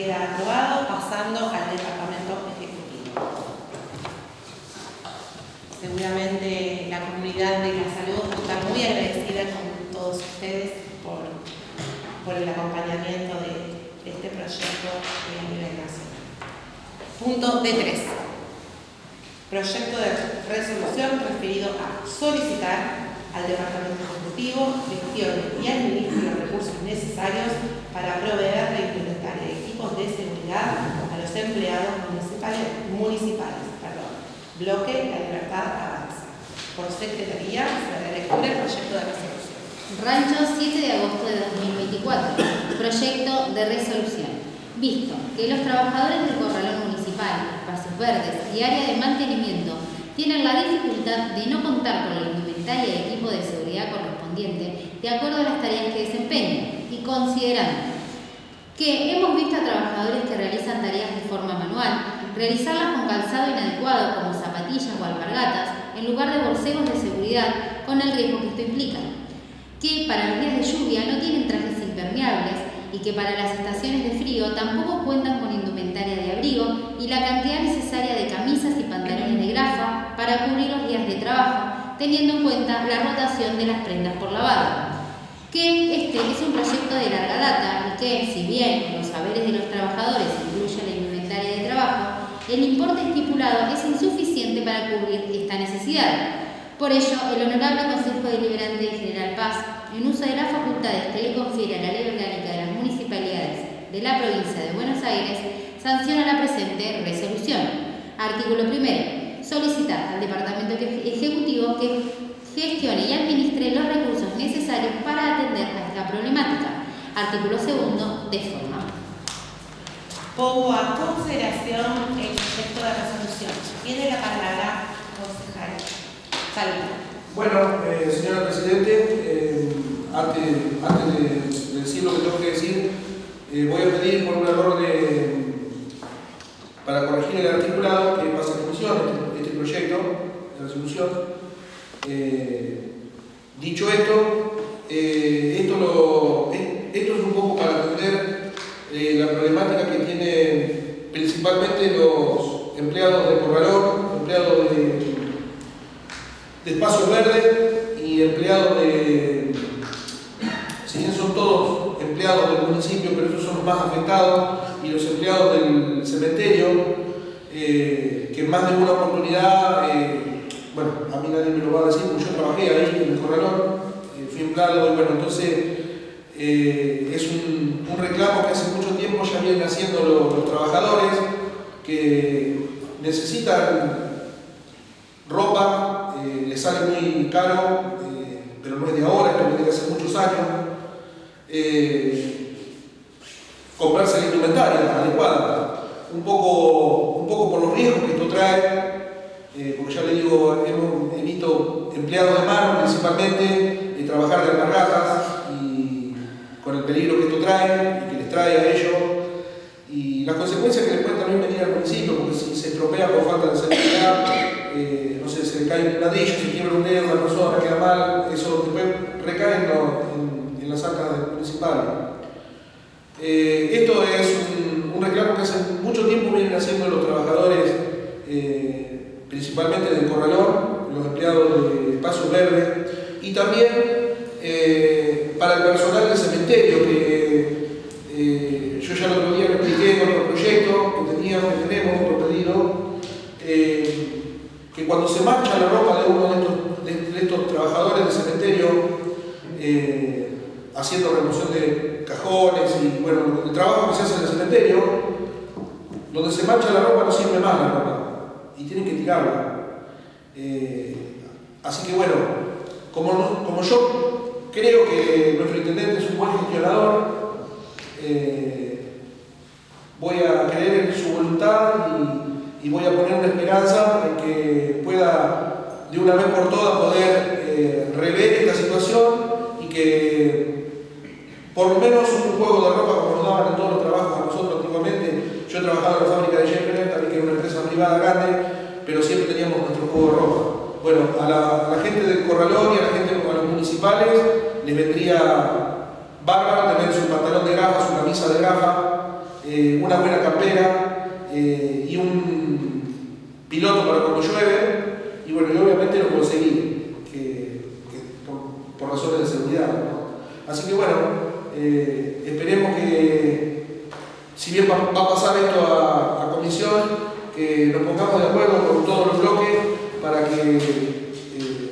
A: queda aprobado, pasando al departamento ejecutivo. Seguramente la comunidad de la salud está muy agradecida con todos ustedes por el acompañamiento de este proyecto a nivel nacional. Punto D3. Proyecto de resolución referido a solicitar al Departamento Ejecutivo gestione y administre los recursos necesarios para proveer de implementaria de equipos de seguridad a los empleados municipales. Bloque La Libertad Avanza. Por Secretaría se dará lectura el proyecto de resolución.
B: Rancho, 7 de agosto de 2024. Proyecto de resolución. Visto que los trabajadores del corralón municipal, espacios verdes y área de mantenimiento tienen la dificultad de no contar con la indumentaria y equipo de seguridad correspondiente de acuerdo a las tareas que desempeñan, y considerando que hemos visto a trabajadores que realizan tareas de forma manual realizarlas con calzado inadecuado como zapatillas o alpargatas en lugar de borcegos de seguridad con el riesgo que esto implica, que para los días de lluvia no tienen trajes impermeables y que para las estaciones de frío tampoco cuentan con indumentaria de abrigo y la cantidad necesaria de camisas y pantalones de grafa para cubrir los días de trabajo, teniendo en cuenta la rotación de las prendas por lavado. Que este es un proyecto de larga data y que, si bien los saberes de los trabajadores incluyen la indumentaria de trabajo, el importe estipulado es insuficiente para cubrir esta necesidad. Por ello, el Honorable Consejo Deliberante de General Paz, en uso de las facultades que le confiere la Ley Orgánica de las Municipalidades de la Provincia de Buenos Aires, sanciona la presente resolución. Artículo 1. Solicitar al Departamento Ejecutivo que gestione y administre los recursos necesarios para atender a esta problemática. Artículo 2. De forma.
A: Pongo a consideración el proyecto de resolución. Tiene la palabra, concejal.
J: Bueno, señora Presidente, antes de decir lo que tengo que decir, voy a pedir por un error para corregir el articulado que pasa en comisión este proyecto de resolución. Dicho esto, esto es un poco para atender la problemática que tienen principalmente los empleados de corralón, empleados de espacios verdes y empleados si bien son todos empleados del municipio, pero esos son los más afectados, y los empleados del cementerio, que en más de una oportunidad, bueno, a mí nadie me lo va a decir, porque yo trabajé ahí en el corralón, fui empleado, y bueno, entonces es un reclamo que hace mucho tiempo ya vienen haciendo los trabajadores, que necesitan ropa, les sale muy caro, pero no es de ahora, esto viene de hace muchos años. Comprarse la indumentaria adecuada, un poco por los riesgos que esto trae, porque ya le digo, he visto empleados de mano principalmente trabajar de alpargatas y con el peligro que esto trae y que les trae a ellos, y las consecuencias que les pueden también venir al municipio, porque si se estropea por falta de seguridad, no sé, se le cae un ladrillo, se quiebra un dedo, una persona queda mal, eso después recae en las arcas municipales. Esto es un reclamo que hace mucho tiempo vienen haciendo los trabajadores, principalmente del corralón, los empleados de espacios verdes, y también para el personal del cementerio, que yo ya el otro día me expliqué en otro proyecto que tenemos, otro pedido, que cuando se mancha la ropa de uno de estos trabajadores del cementerio, haciendo remoción de cajones y bueno, el trabajo que se hace en el cementerio, donde se mancha la ropa no sirve más la ropa y tienen que tirarla. Así que bueno, como yo creo que nuestro intendente es un buen gestionador, voy a creer en su voluntad y voy a poner una esperanza en que pueda de una vez por todas poder rever esta situación y que por lo menos un juego de ropa como nos daban en todos los trabajos a nosotros antiguamente. Yo he trabajado en la fábrica de Jeffrey, también que era una empresa privada grande, pero siempre teníamos nuestro juego de ropa. Bueno, a la gente del corralón y a los municipales les vendría bárbaro tener su pantalón de grafa, su camisa de grafa, una buena campera y un piloto para cuando llueve, y bueno, y obviamente lo conseguí, por razones de seguridad, ¿no? Así que bueno, esperemos que, si bien va a pasar esto a comisión, que nos pongamos de acuerdo con todos los bloques para que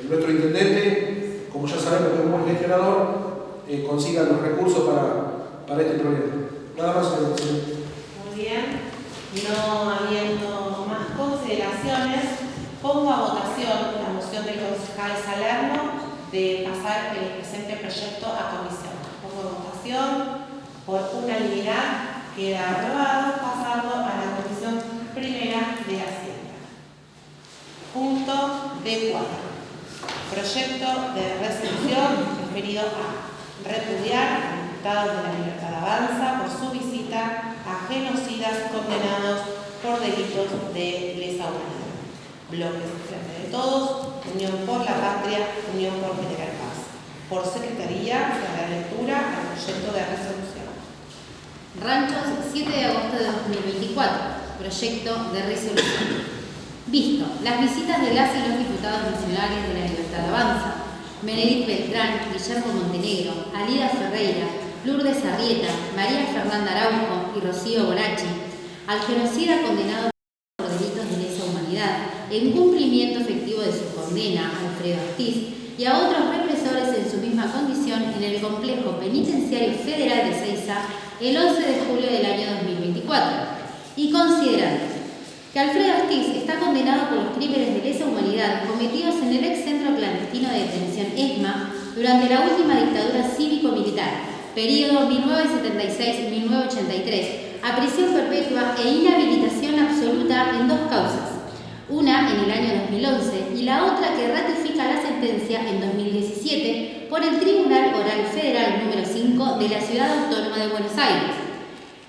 J: nuestro intendente, como ya sabemos que es un buen gestionador, consiga los recursos para este problema. Nada más, señor presidente.
A: Muy bien. No habiendo más consideraciones, pongo a votación la moción del concejal Salerno de pasar el presente proyecto a comisión. Pongo a votación, por unanimidad queda aprobado pasarlo a la comisión primera de Hacienda. Punto D4. Proyecto de resolución referido a repudiar a diputados de la Libertad Avanza por su visita a genocidas condenados por delitos de lesa humanidad. Bloques Frente de Todos, Unión por la Patria, Unión por Generar Paz. Por Secretaría se dará lectura al proyecto de resolución.
B: Ranchos, 7 de agosto de 2024. Proyecto de resolución. Visto las visitas de las y los diputados nacionales de la Libertad Avanza, Meredith Beltrán, Guillermo Montenegro, Alida Ferreira, Lourdes Arrieta, María Fernanda Araujo y Rocío Borachi, al genocida condenado por delitos de lesa humanidad, en cumplimiento efectivo de su condena, Alfredo Astiz, y a otros represores en su misma condición en el complejo penitenciario federal de Seiza el 11 de julio del año 2024, y considerando que Alfredo Astiz está condenado por los crímenes de lesa humanidad cometidos en el ex centro clandestino de detención ESMA durante la última dictadura cívico-militar, periodo 1976-1983, a prisión perpetua e inhabilitación absoluta en dos causas, una en el año 2011 y la otra que ratifica la sentencia en 2017 por el Tribunal Oral Federal número 5 de la Ciudad Autónoma de Buenos Aires,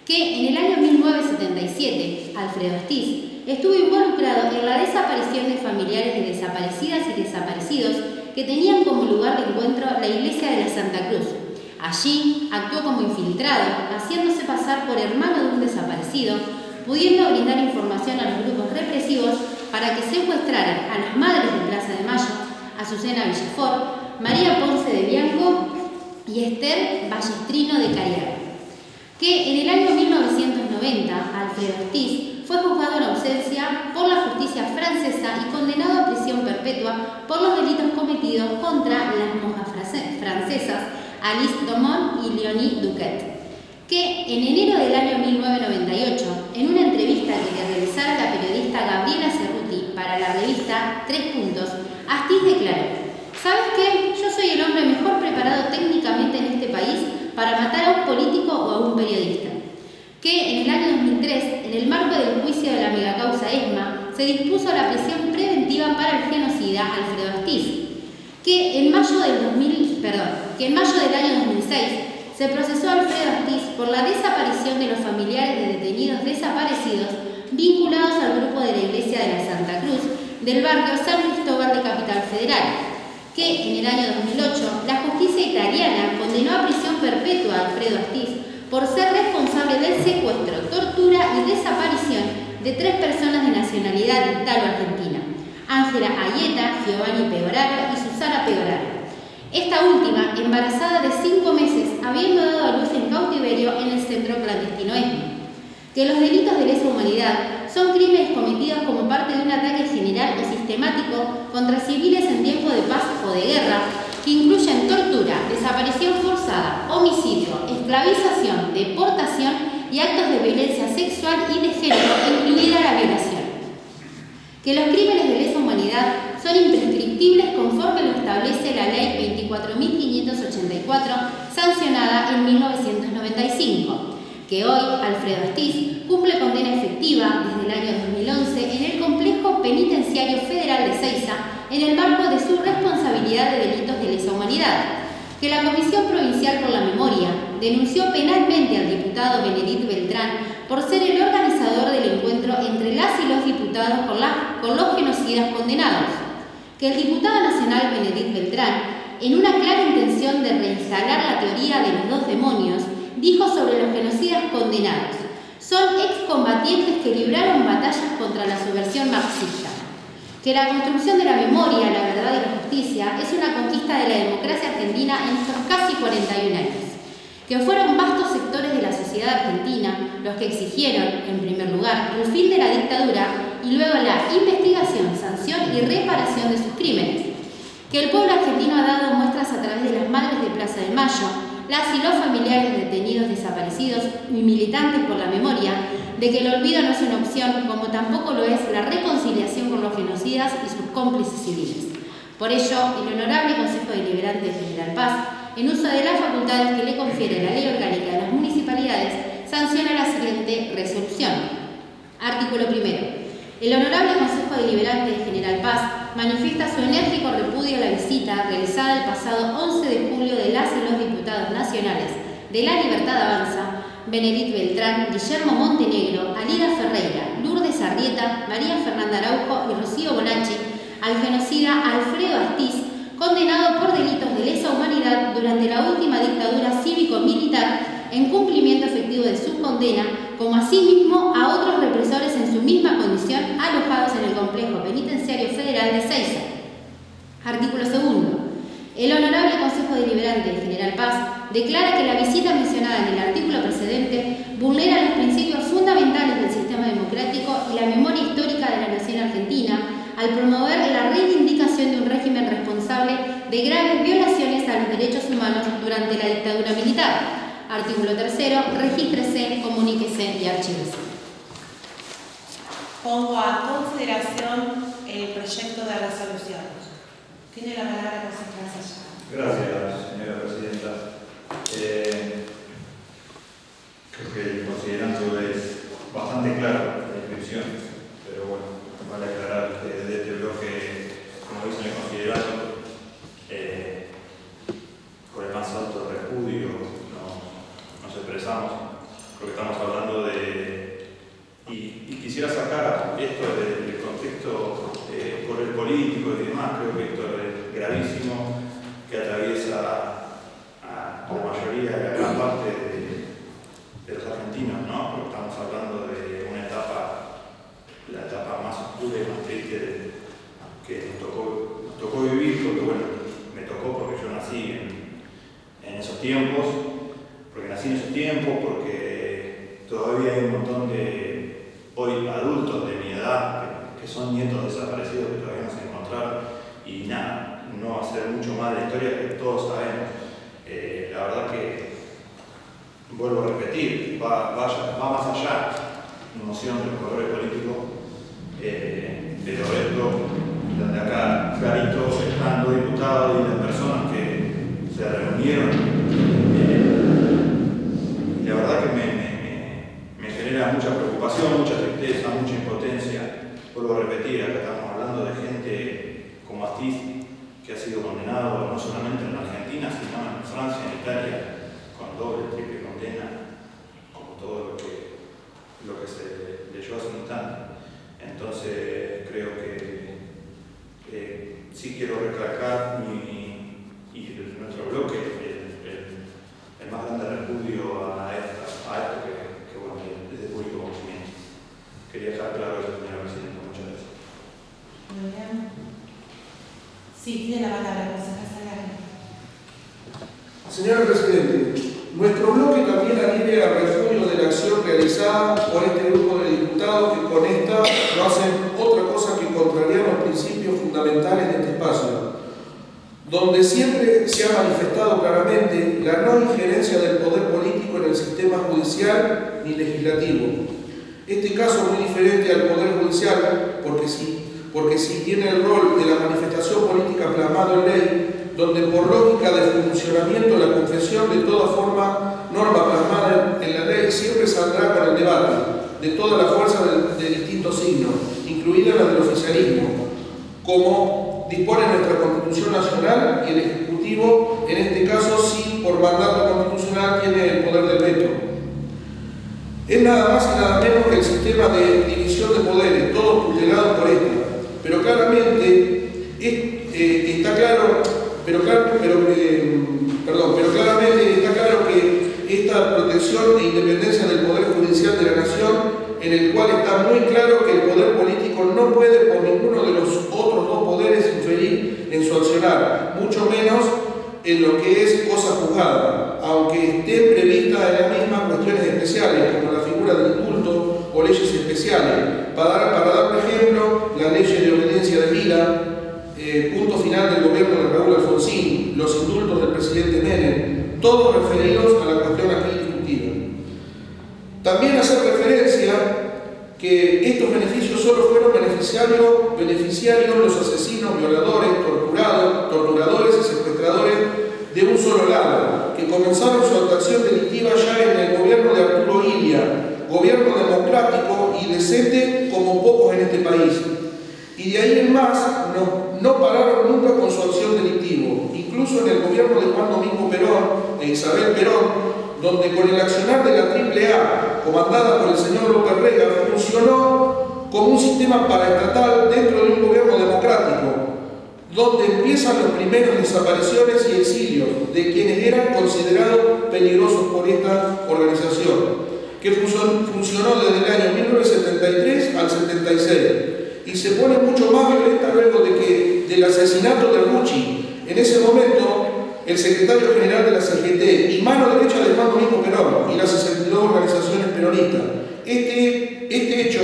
B: que en el año 1977, Alfredo Astiz estuvo involucrado en la desaparición de familiares de desaparecidas y desaparecidos que tenían como lugar de encuentro la iglesia de la Santa Cruz. Allí actuó como infiltrado, haciéndose pasar por hermano de un desaparecido, pudiendo brindar información a los grupos represivos para que secuestraran a las madres de Plaza de Mayo, Azucena Villafort, María Ponce de Bianco y Esther Ballestrino de Cariaga. Que en el año 1990, Alfredo Astiz fue juzgado en ausencia por la justicia francesa y condenado a prisión perpetua por los delitos cometidos contra las monjas francesas Alice Domon y Léonie Duquet. Que en enero del año 1998, en una entrevista que le realizara la periodista Gabriela Cerruti para la revista 3 Puntos, Astiz declaró: ¿sabes qué? Yo soy el hombre mejor preparado técnicamente en este país para matar a un político o a un periodista. Que en el año 2003, en el marco del juicio de la megacausa ESMA, se dispuso la prisión preventiva para el genocida Alfredo Astiz. Que en mayo del año 2006 se procesó a Alfredo Astiz por la desaparición de los familiares de detenidos desaparecidos vinculados al grupo de la Iglesia de la Santa Cruz del barrio San Cristóbal de Capital Federal. Que en el año 2008 la justicia italiana condenó a prisión perpetua a Alfredo Astiz por ser responsable del secuestro, tortura y desaparición de 3 personas de nacionalidad italo-argentina: Ángela Ayeta, Giovanni Pegoraro y Susana Pegoraro. Esta última embarazada de 5 meses, habiendo dado a luz en cautiverio en el centro clandestino ESMA. Que los delitos de lesa humanidad son crímenes cometidos como parte de un ataque general o sistemático contra civiles en tiempo de paz o de guerra, que incluyen tortura, desaparición forzada, homicidio, esclavización, deportación y actos de violencia sexual y de género, incluida la violación. Que los crímenes de lesa humanidad son imprescriptibles conforme lo establece la Ley 24.584, sancionada en 1995. Que hoy Alfredo Astiz cumple condena efectiva desde el año 2011 en el complejo penitenciario federal de Seiza en el marco de su responsabilidad de delitos de lesa humanidad. Que la Comisión Provincial por la Memoria denunció penalmente al diputado Meredith Beltrán por ser el organizador del encuentro entre las y los diputados con los genocidas condenados. Que el diputado nacional Meredith Beltrán, en una clara intención de reinstalar la teoría de los 2 demonios, dijo sobre los genocidas condenados: son excombatientes que libraron batallas contra la subversión marxista. Que la construcción de la memoria, la verdad y la justicia es una conquista de la democracia argentina en estos casi 41 años. Que fueron vastos sectores de la sociedad argentina los que exigieron, en primer lugar, el fin de la dictadura y luego la investigación, sanción y reparación de sus crímenes. Que el pueblo argentino ha dado muestras a través de las madres de Plaza de Mayo, las y los familiares de detenidos desaparecidos y militantes por la memoria, de que el olvido no es una opción, como tampoco lo es la reconciliación con los genocidas y sus cómplices civiles. Por ello, el Honorable Consejo Deliberante de General Paz, en uso de las facultades que le confiere la Ley Orgánica de las Municipalidades, sanciona la siguiente resolución. Artículo 1. El Honorable Consejo Deliberante de General Paz manifiesta su enérgico repudio a la visita realizada el pasado 11 de julio de las y los diputados nacionales de La Libertad Avanza, Benedit Beltrán, Guillermo Montenegro, Alida Ferreira, Lourdes Arrieta, María Fernanda Araujo y Rocío Bonacci al genocida Alfredo Astiz, condenado por delitos de lesa humanidad durante la última dictadura cívico-militar en cumplimiento efectivo de su condena, como asimismo a otros represores en su misma condición alojados en el complejo penitenciario federal de Seiza. Artículo 2. El Honorable Consejo Deliberante de General Paz declara que la visita mencionada en el artículo precedente vulnera los principios fundamentales del sistema democrático y la memoria histórica de la nación argentina al promover la reivindicación de un régimen responsable de graves violaciones a los derechos humanos durante la dictadura militar. Artículo 3. Regístrese, comuníquese y archívese.
A: Pongo a consideración el proyecto de resolución. Tiene la palabra la concejala Sayala.
G: Gracias, señora presidenta. Creo que el considerando es bastante claro la descripción, pero bueno, vale aclarar que desde este bloque, como dice el considerando, con el más alto repudio nos expresamos, porque estamos hablando de... Y quisiera sacar esto del contexto por el político y demás. Creo que esto es gravísimo, que atraviesa a la mayoría, a la gran parte de los argentinos, ¿no? Porque estamos hablando de una etapa, la etapa más oscura y más triste que nos tocó vivir, porque bueno, me tocó porque yo nací en esos tiempos, porque todavía hay un montón de hoy adultos de mi edad que son nietos desaparecidos que todavía no se encontraron, y nada, no hacer mucho más de la historia que todos sabemos. La verdad que, vuelvo a repetir, va más allá de una noción del color político, pero esto, donde acá clarito están los diputados y las personas que se reunieron, la verdad que me genera mucha preocupación, mucha tristeza, mucha impotencia. Vuelvo a repetir, acá estamos hablando de gente como Astiz, que ha sido condenado no solamente en Argentina, sino en Francia, en Italia, con doble, triple condena, como todo lo que se leyó hace un instante. Entonces, creo que sí quiero recalcar nuestro bloque, el más grande repudio a esto que bueno, es de público conocimiento. Quería dejar claro eso, señora presidenta. Muchas gracias.
A: Muy bien. Sí, tiene la palabra, concejala Sayala.
J: Señor Presidente, nuestro bloque también adhiere al repudio de la acción realizada por este grupo de diputados que con esta no hacen otra cosa que contrariar los principios fundamentales de este espacio, donde siempre se ha manifestado claramente la no injerencia del poder político en el sistema judicial ni legislativo. Este caso es muy diferente al Poder Judicial porque sí tiene el rol de la manifestación política plasmado en ley, donde por lógica de funcionamiento la confesión de toda forma, norma plasmada en la ley, siempre saldrá con el debate de toda la fuerza de distintos signos, incluida la del oficialismo, como dispone nuestra Constitución Nacional, y el Ejecutivo, en este caso sí, por mandato constitucional, tiene el poder del veto. Es nada más y nada menos que el sistema de división de poderes, todos tutelados por esta. Pero claramente está claro, claramente está claro que esta absoluta protección e independencia del Poder Judicial de la Nación, en el cual está muy claro que el poder político no puede por ninguno de los otros dos poderes inferir en su accionar, mucho menos en lo que es cosa juzgada, aunque estén previstas en la misma cuestiones especiales, como la figura del indulto o leyes especiales. Para dar por ejemplo, la ley de obediencia de vida, punto final del gobierno de Raúl Alfonsín, los indultos del presidente Menem, todos referidos a la cuestión aquí discutida. También hacer referencia que estos beneficios solo fueron beneficiarios los asesinos, violadores, torturadores y secuestradores de un solo lado, que comenzaron su actuación delictiva ya en el gobierno de Arturo Illia, gobierno democrático y decente como pocos en este país. Y de ahí en más no pararon nunca con su acción delictiva, incluso en el gobierno de Juan Domingo Perón e Isabel Perón, donde con el accionar de la AAA, comandada por el señor López Rega, funcionó como un sistema paraestatal dentro de un gobierno democrático, donde empiezan los primeros desapariciones y exilios de quienes eran considerados peligrosos por esta organización, que funcionó desde el año 1973 al 76, y se pone mucho más violenta luego del asesinato de Rucci, en ese momento el secretario general de la CGT y mano derecha de Juan Domingo Perón y las 62 organizaciones peronistas. Este hecho,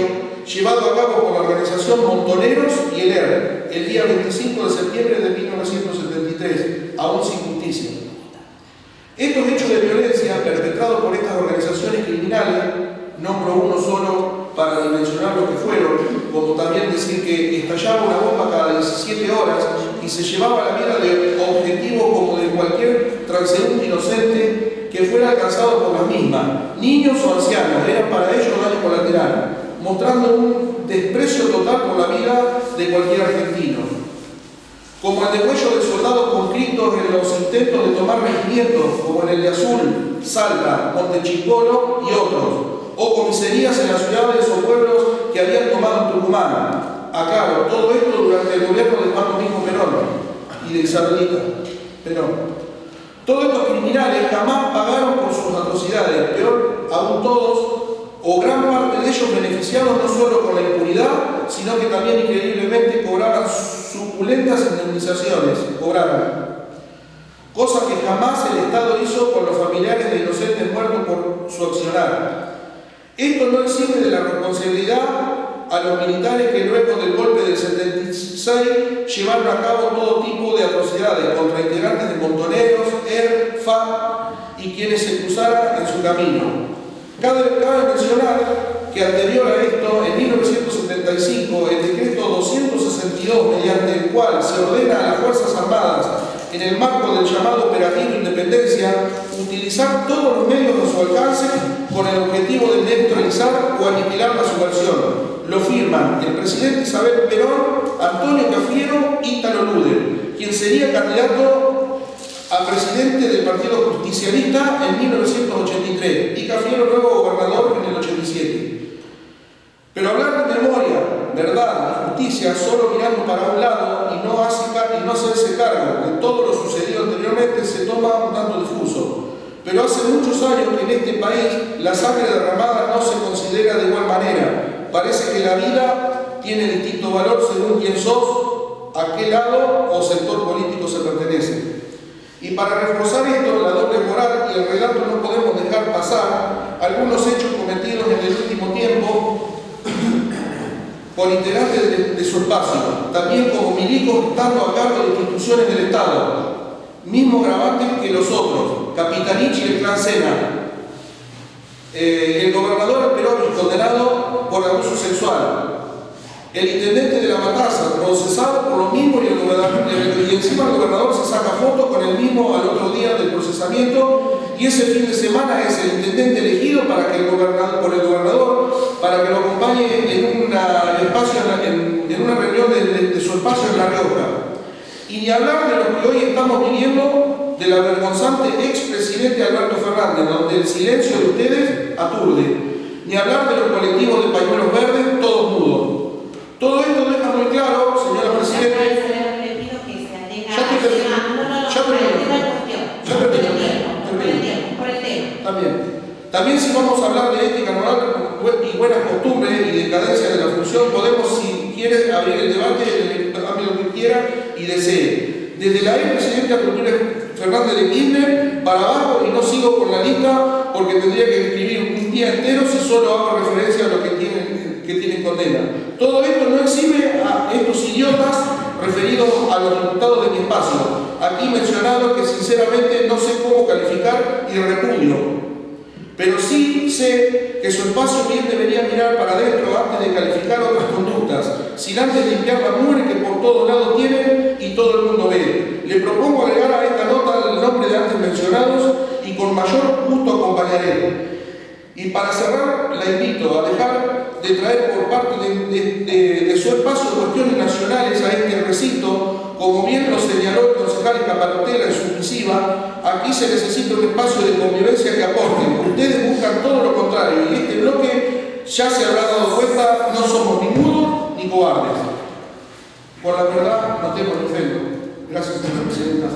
J: llevado a cabo por la organización Montoneros y el ERP, el día 25 de septiembre de 1973, aún sin justicia. Estos hechos de violencia perpetrados por estas organizaciones criminales, nombro uno solo para dimensionar lo que fueron, como también decir que estallaba una bomba cada 17 horas y se llevaba la vida de objetivos como de cualquier transeúnte inocente que fuera alcanzado por las mismas, niños o ancianos, eran para ellos daño colateral, mostrando un desprecio total por la vida de cualquier argentino. Como el degüello de soldados conscriptos en los intentos de tomar regimientos, como en el de Azul, Salta, Montechingolo y otros, o comisarías en las ciudades o pueblos que habían tomado en Tucumán. Aclaro, todo esto durante el gobierno de Juan Domingo Perón y de Isabelita Perón. Todos estos criminales jamás pagaron por sus atrocidades, peor aún todos, o gran parte de ellos beneficiados no solo con la impunidad, sino que también increíblemente cobraban suculentas indemnizaciones, cosa que jamás el Estado hizo con los familiares de inocentes muertos por su accionar. Esto no exime de la responsabilidad a los militares que luego del golpe del 76 llevaron a cabo todo tipo de atrocidades contra integrantes de Montoneros, ERP, FAP y quienes se cruzaran en su camino. Cabe mencionar que anterior a esto, en 1975, el decreto 262, mediante el cual se ordena a las Fuerzas Armadas, en el marco del llamado Operativo Independencia, utilizar todos los medios a su alcance con el objetivo de neutralizar o aniquilar la subversión. Lo firman el presidente Isabel Perón, Antonio Cafiero y Ítalo Luder, quien sería candidato a presidente del Partido Justicialista en 1983 y Cafiero luego gobernador en el 87. Pero hablar de memoria, verdad y justicia solo mirando para un lado y no hacerse cargo de todo lo sucedido anteriormente se toma un tanto difuso. Pero hace muchos años que en este país la sangre derramada no se considera de igual manera. Parece que la vida tiene distinto valor según quién sos, a qué lado o sector político se pertenece. Y para reforzar esto, la doble moral y el relato no podemos dejar pasar algunos hechos cometidos en el último tiempo por integrantes de su espacio, también como milicos estando a cargo de instituciones del Estado, mismo grabante que los otros, Capitanich y el Clan Sena. El gobernador Perón condenado por abuso sexual, el intendente de La Matanza procesado por lo mismo y encima el gobernador se saca foto con el mismo al otro día del procesamiento y ese fin de semana es el intendente elegido por el gobernador para que lo acompañe en una reunión de su espacio en La Rioja. Y ni hablar de lo que hoy estamos viviendo de la vergonzante expresidente Alberto Fernández, donde el silencio de ustedes aturde. Ni hablar de los colectivos de pañuelos verdes, todos mudos. Todo esto deja muy claro, señora Presidenta. También. También si vamos a hablar de ética, moral y buenas costumbres y decadencia de la función, podemos, si quiere, abrir el debate en el ámbito que quiera y desee. Desde la expresidenta Cultura Fernández de Kirchner para abajo, y no sigo con la lista porque tendría que escribir un día entero si solo hago referencia a lo que tienen condena. Todo esto no exhibe a estos idiotas referidos a los diputados de mi espacio, aquí mencionados, que sinceramente no sé cómo calificar y repudio. Pero sí sé que su espacio bien debería mirar para adentro antes de calificar otras conductas, sin antes limpiar la mugre que por todos lados tienen y todo el mundo ve. Le propongo agregar a esta nota el nombre de antes mencionados y con mayor gusto acompañaré. Y para cerrar, la invito a dejar de traer por parte de su espacio cuestiones nacionales a este recinto, como bien lo señaló el concejal Escaparotela en su misiva. Aquí se necesita un espacio de convivencia que aporte. Ustedes buscan todo lo contrario y este bloque ya se habrá dado cuenta, no somos ni mudos ni cobardes. Por la verdad, no tengo ni ofendo. Gracias, señora presidenta.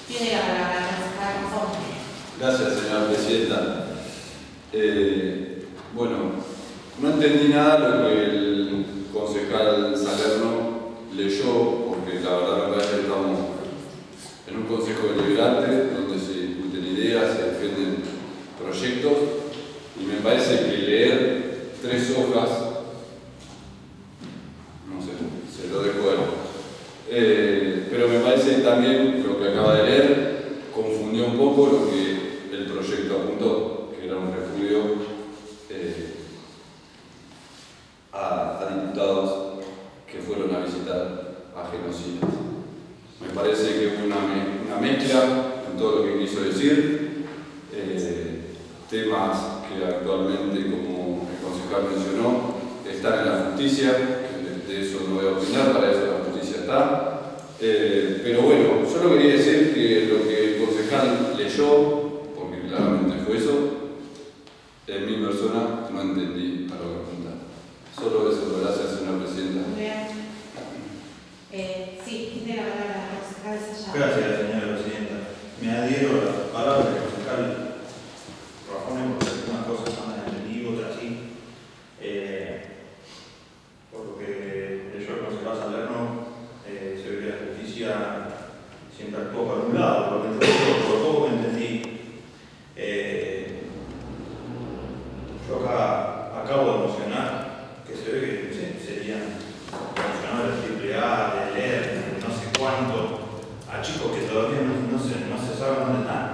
A: Tiene la palabra la concejal Rafón.
C: Gracias, señora presidenta. Bueno, no entendí nada de lo que el concejal Salerno leyó, porque la verdad me parece que estamos en un consejo deliberante donde se discuten ideas, se defienden proyectos, y me parece que leer 3 hojas, no sé, se lo dejo a él. Pero me parece que también lo que acaba de leer confundió un poco lo que el proyecto apuntó, que era un repudio a diputados que fueron a visitar a genocidas. Me parece que hubo una mezcla en todo lo que quiso decir, temas que actualmente, como el concejal mencionó, están en la justicia, de eso no voy a opinar, para eso la justicia está. Pero bueno, solo quería decir que lo que el concejal leyó, porque claramente fue eso, en mi persona no entendí a lo que apunta. Solo eso, gracias, señora presidenta.
A: Muy bien. Sí, tiene la palabra la concejal Sayá.
G: Gracias, señora presidenta. Me adhiero a las palabras del concejal Rafón, porque algunas cosas han entendido, otras sí. Por lo que leyó el concejal Salerno, se ve que la justicia siempre actuó por un lado, por lo poco que entendí. Yo acá acabo de emocionar, que se ve que serían funcionarios de AAA, de leer, no sé cuánto, a chicos que todavía no se sabe dónde están.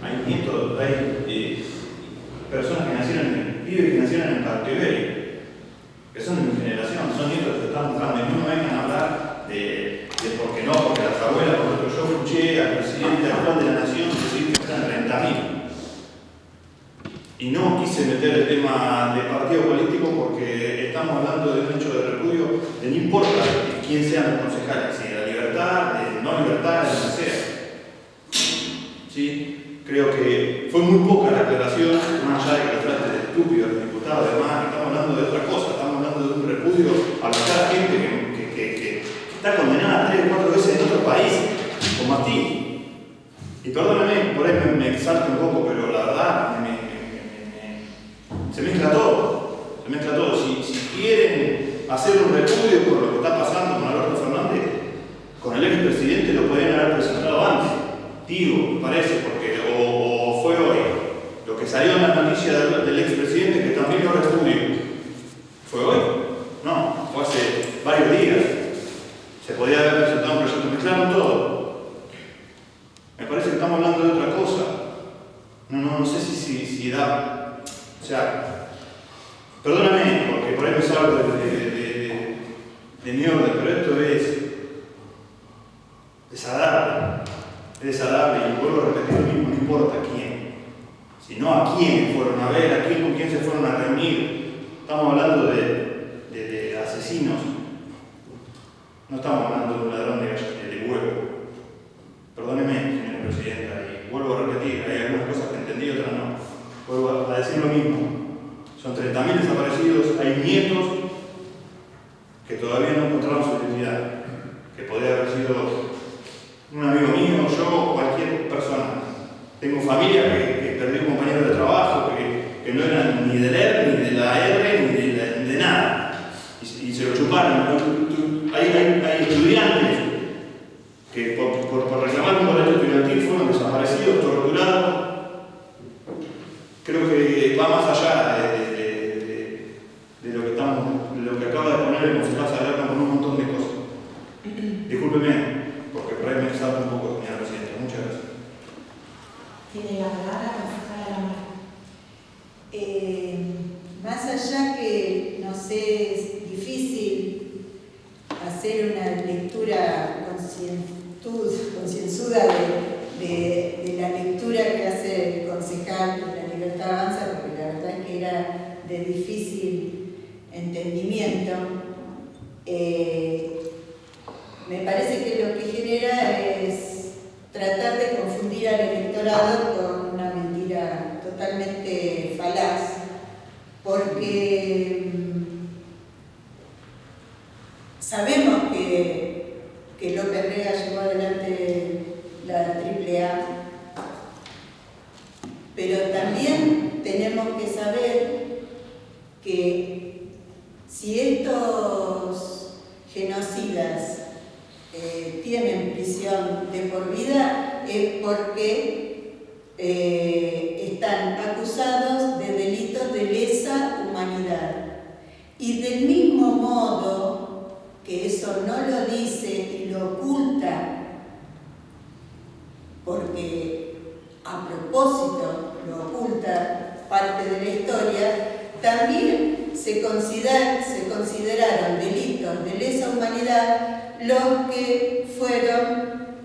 G: Hay nietos, hay personas que nacieron, pibes que nacieron en cautiverio, que son de mi generación, son nietos que están buscando, y no me vengan a hablar de por qué no, porque las abuelas, porque yo escuché al presidente actual de la nación decir que están 30.000. Y no quise meter el tema de partido político porque estamos hablando de un hecho de repudio, de no importa quién sean los concejales, si de la libertad, de no libertad, de lo que sea. ¿Sí? Creo que fue muy poca la aclaración, más allá de que lo trate de estúpido el diputado, además, estamos hablando de otra cosa, estamos hablando de un repudio a la gente que está condenada 3 o 4 veces en otro país, como a ti. Y perdóname, por ahí me exalto un poco, pero la verdad se mezcla todo. Se mezcla todo. Si quieren hacer un repudio por lo que está pasando con Alberto Fernández, con el expresidente lo podrían haber presentado antes. Digo, me parece, porque o fue hoy. Lo que salió en la noticia del expresidente, que también lo repudio, ¿fue hoy? No, fue hace varios días. Se podría haber presentado un proyecto. Mezclaron todo. Me parece que estamos hablando de otra cosa. No sé si da. O sea, perdóname, porque por ahí me salgo de mi orden, pero esto es desagradable. Es desagradable, y vuelvo a repetir lo mismo, no importa quién, sino a quién fueron a ver, a quién, con quién se fueron a reunir. Estamos hablando de asesinos, no estamos hablando de un ladrón de huevo. Perdóneme, señora presidenta, y vuelvo a repetir, hay algunas cosas que entendí y otras no. Vuelvo a decir lo mismo. Son 30.000 desaparecidos, hay nietos que todavía no encontraron su identidad, que podría haber sido un amigo mío, yo o cualquier persona. Tengo familia que perdí un compañero de trabajo que no era ni del ER, ni de la R, ni de nada. Y se lo chuparon. Hay estudiantes que por reclamar un boleto estudiantil fueron desaparecidos, torturados. Creo que va más allá de lo que acaba de poner el concejal Salerno con un montón de cosas. Discúlpeme, porque por ahí me salto un poco, señora Presidenta. Muchas gracias.
A: Tiene la palabra, concejala Lamar.
I: Más allá que nos es difícil hacer una lectura concienzuda de la lectura que hace el concejal de La Libertad Avanza, porque la verdad es que era de difícil entendimiento, me parece que lo que genera es tratar de confundir al electorado con una mentira totalmente falaz, porque sabemos que López Rega llevó adelante la AAA, pero también tenemos que saber que si estos genocidas tienen prisión de por vida es porque están acusados de delitos de lesa humanidad. Y del mismo modo que eso no lo dice y lo oculta, porque a propósito lo oculta parte de la historia, también se consideraron delitos de lesa humanidad los que fueron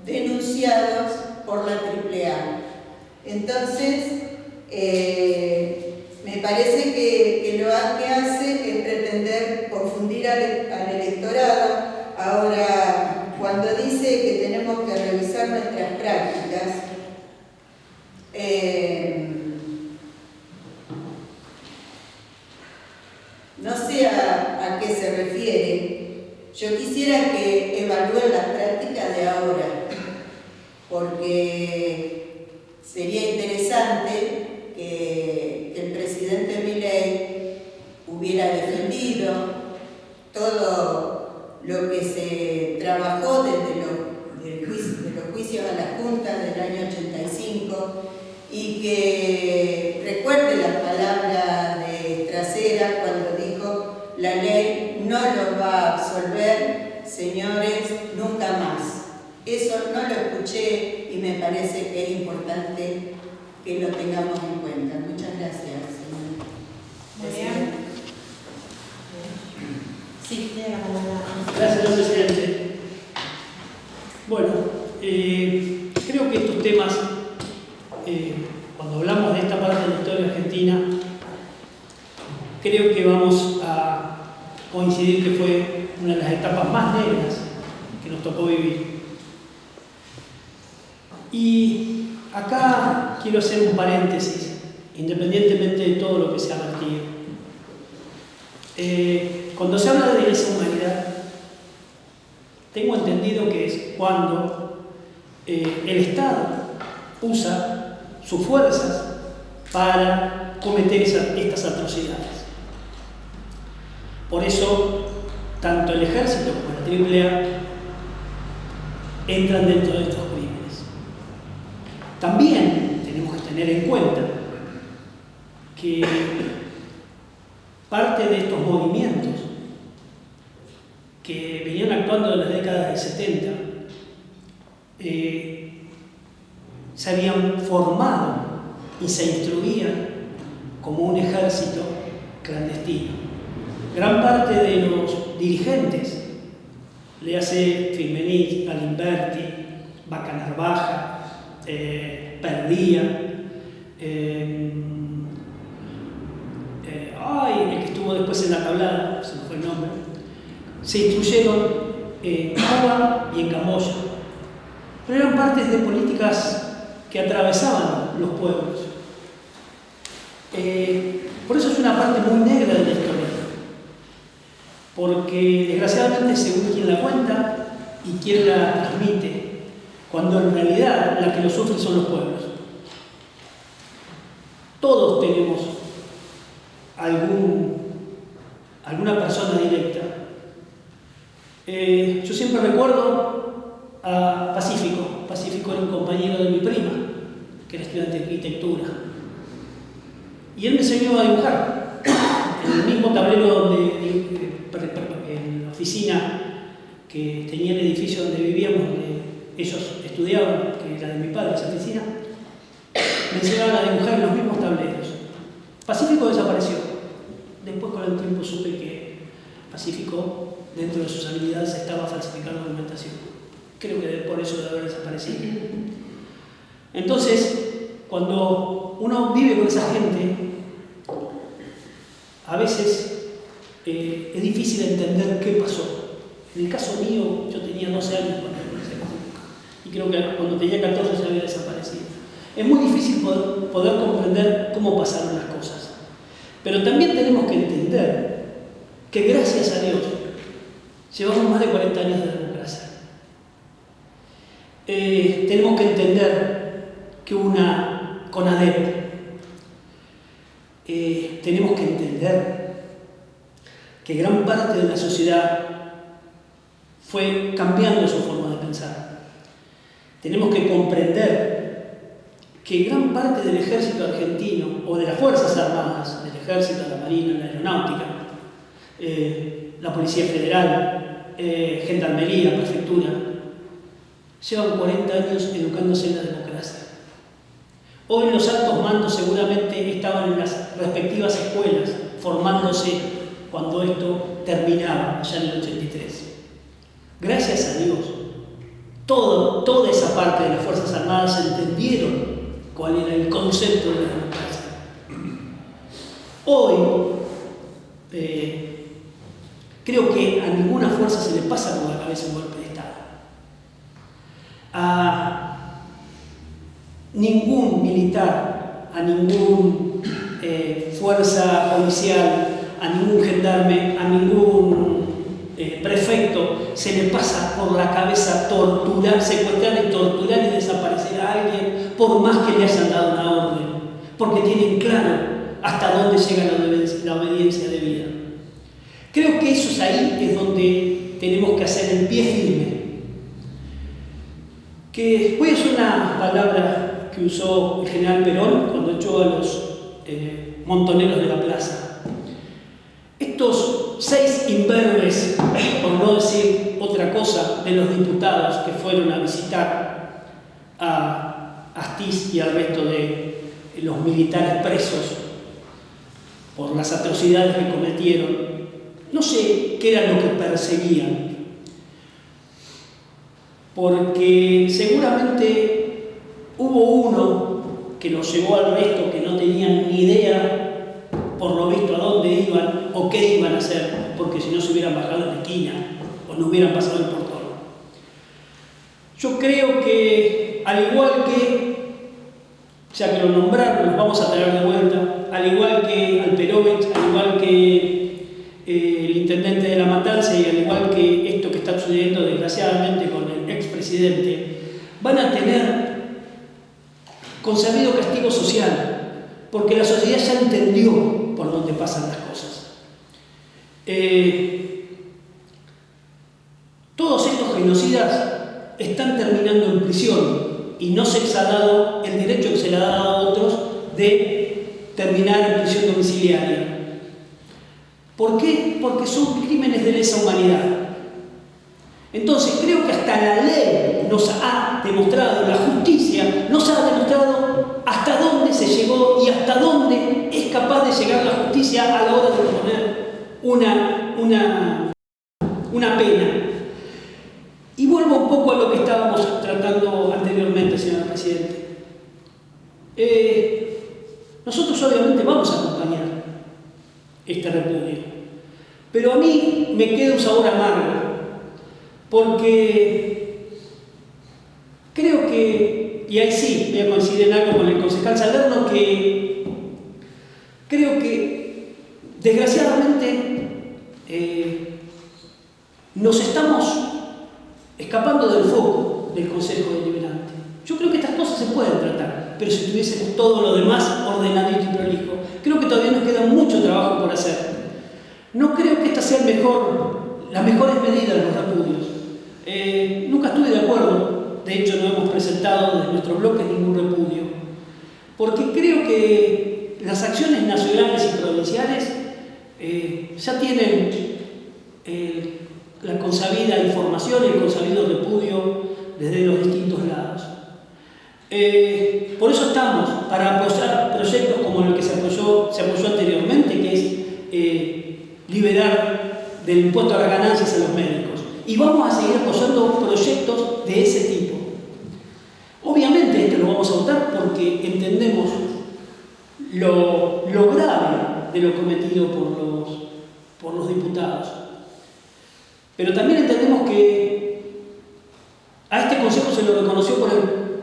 I: denunciados por la AAA. Entonces, me parece que lo que hace es pretender confundir al electorado. Ahora, cuando dice que tenemos que revisar nuestras prácticas, no sé a qué se refiere. Yo quisiera que evalúen las prácticas de ahora, porque sería interesante que el presidente Milei hubiera defendido todo lo que se trabajó desde los juicios a la Junta del año 85 y que recuerde las palabras de Trasera cuando dijo: la ley no los va a absolver, señores, nunca más. Eso no lo escuché y me parece que es importante que lo tengamos en cuenta. Muchas gracias, señor.
A: Muy bien. Sí, tiene la palabra.
E: Gracias, señor presidente. Bueno, creo que estos temas, cuando hablamos de esta parte de la historia argentina, creo que vamos a coincidir que fue una de las etapas más negras que nos tocó vivir. Y acá quiero hacer un paréntesis, independientemente de todo lo que se ha vertido. Cuando se habla de lesa humanidad, tengo entendido que es cuando el Estado usa sus fuerzas para cometer estas atrocidades. Por eso, tanto el Ejército como la AAA entran dentro de estos crímenes. También tenemos que tener en cuenta que parte de estos movimientos que venían actuando en las décadas del 70 se habían formado y se instruían como un ejército clandestino. Gran parte de los dirigentes, le hace Firmenich, Galimberti, Vaca Narvaja, Perdía, el que estuvo después en la tablada, se me fue el nombre, se instruyeron en Cuba y en Camboya. Pero eran partes de políticas que atravesaban los pueblos. Por eso es una parte muy negra de la historia. Porque desgraciadamente, según quien la cuenta y quien la transmite, cuando en realidad la que lo sufre son los pueblos. todos tenemos alguna persona directa. Yo siempre recuerdo a Pacífico. Pacífico era un compañero de mi prima, que era estudiante de arquitectura. Y él me enseñó a dibujar en el mismo tablero en la oficina que tenía el edificio donde vivíamos, donde ellos estudiaban, que era de mi padre, esa oficina. Me enseñaban a dibujar en los mismos tableros. Pacífico desapareció. Después, con el tiempo, supe que Pacífico, dentro de sus habilidades, estaba falsificando documentación. Creo que por eso debe haber desaparecido. Entonces, cuando uno vive con esa gente, a veces es difícil entender qué pasó. En el caso mío, yo tenía 12 años cuando conocí a Pacífico, y creo que cuando tenía 14 ya había desaparecido. Es muy difícil poder comprender cómo pasaron las cosas. Pero también tenemos que entender que, gracias a Dios, llevamos más de 40 años de democracia. Tenemos que entender que una CONADEP, tenemos que entender que gran parte de la sociedad fue cambiando su forma de pensar. Tenemos que comprender que gran parte del ejército argentino, o de las Fuerzas Armadas, del ejército, la Marina, la Aeronáutica, la Policía Federal, Gendarmería, Prefectura, llevan 40 años educándose en la democracia. Hoy los altos mandos seguramente estaban en las respectivas escuelas, formándose cuando esto terminaba, allá en el 83. Gracias a Dios, toda esa parte de las Fuerzas Armadas entendieron cuál era el concepto de la democracia. Hoy, creo que a ninguna fuerza se le pasa por la cabeza un golpe de Estado. A ningún militar, a ningún fuerza policial, a ningún gendarme, a ningún prefecto se le pasa por la cabeza torturar, secuestrar y torturar y desaparecer a alguien por más que le hayan dado una orden, porque tienen claro hasta dónde llega la obediencia debida. Creo que eso es ahí es donde tenemos que hacer el pie firme. Que voy a usar una palabra que usó el general Perón cuando echó a los montoneros de la plaza. Estos 6 imberbes, por no decir otra cosa, de los diputados que fueron a visitar a Astiz y al resto de los militares presos por las atrocidades que cometieron, no sé qué era lo que perseguían, porque seguramente hubo uno que los llevó al resto que no tenían ni idea, por lo visto, a dónde iban o qué iban a hacer, porque si no se hubieran bajado en la esquina o no hubieran pasado el portón. Yo creo que, al igual que, ya que lo nombraron, los vamos a traer de vuelta, al igual que Alperovich, al igual que el intendente de La Matanza y al igual que esto que está sucediendo desgraciadamente con el expresidente, van a tener consabido castigo social, porque la sociedad ya entendió por dónde pasan las cosas. Todos estos genocidas están terminando en prisión y no se les ha dado el derecho que se le ha dado a otros de terminar en prisión domiciliaria. ¿Por qué? Porque son crímenes de lesa humanidad. Entonces creo que hasta la ley nos ha demostrado, la justicia nos ha demostrado hasta dónde se llegó y hasta dónde es capaz de llegar la justicia a la hora de proponer una pena. Y vuelvo un poco a lo que estábamos tratando anteriormente, señor presidente. Nosotros obviamente vamos a acompañar este repudio, pero a mí me queda un sabor amargo, porque creo que, y ahí sí voy a coincidir en algo con el concejal Salerno, que creo que desgraciadamente nos estamos escapando del foco del Consejo Deliberante. Yo creo que estas cosas se pueden tratar. pero si tuviésemos todo lo demás ordenadito y prolijo. Creo que todavía nos queda mucho trabajo por hacer. No creo que esta sea las mejores medidas de los repudios. Nunca estuve de acuerdo, de hecho no hemos presentado desde nuestros bloques ningún repudio, porque creo que las acciones nacionales y provinciales ya tienen la consabida información y el consabido repudio desde los distintos lados. Por eso estamos para apoyar proyectos como el que se apoyó anteriormente, que es liberar del impuesto a las ganancias a los médicos. Y vamos a seguir apoyando proyectos de ese tipo. Obviamente este lo vamos a votar porque entendemos lo grave de lo cometido por los diputados. Pero también entendemos que a este Consejo se lo reconoció por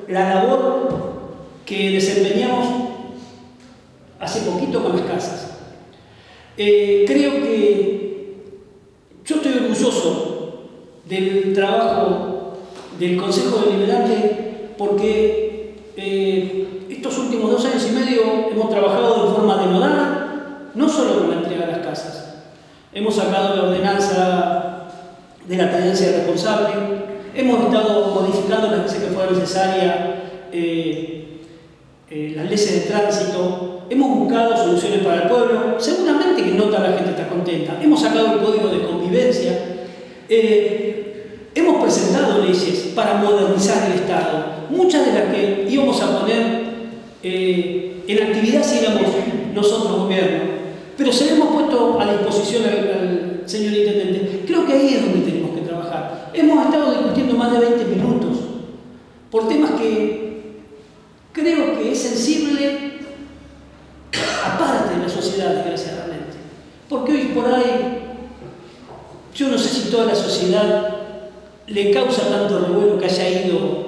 E: la labor que desempeñamos hace poquito con las casas. Creo que yo estoy orgulloso del trabajo del Consejo Deliberante porque estos últimos 2 años y medio hemos trabajado de forma denodada, no solo con la entrega de las casas. Hemos sacado la ordenanza de la tenencia responsable, hemos estado modificando las veces que fuera necesaria las leyes de tránsito, hemos buscado soluciones para el pueblo, seguramente que no toda la gente está contenta, hemos sacado el código de convivencia, hemos presentado leyes para modernizar el Estado, muchas de las que íbamos a poner en actividad si éramos nosotros gobierno, pero se le hemos puesto a disposición al señor Intendente. Creo que ahí es donde tenemos que trabajar. Hemos estado discutiendo más de 20 minutos por temas que creo que es sensible aparte de la sociedad, desgraciadamente. Porque hoy por ahí, yo no sé si toda la sociedad le causa tanto revuelo que haya ido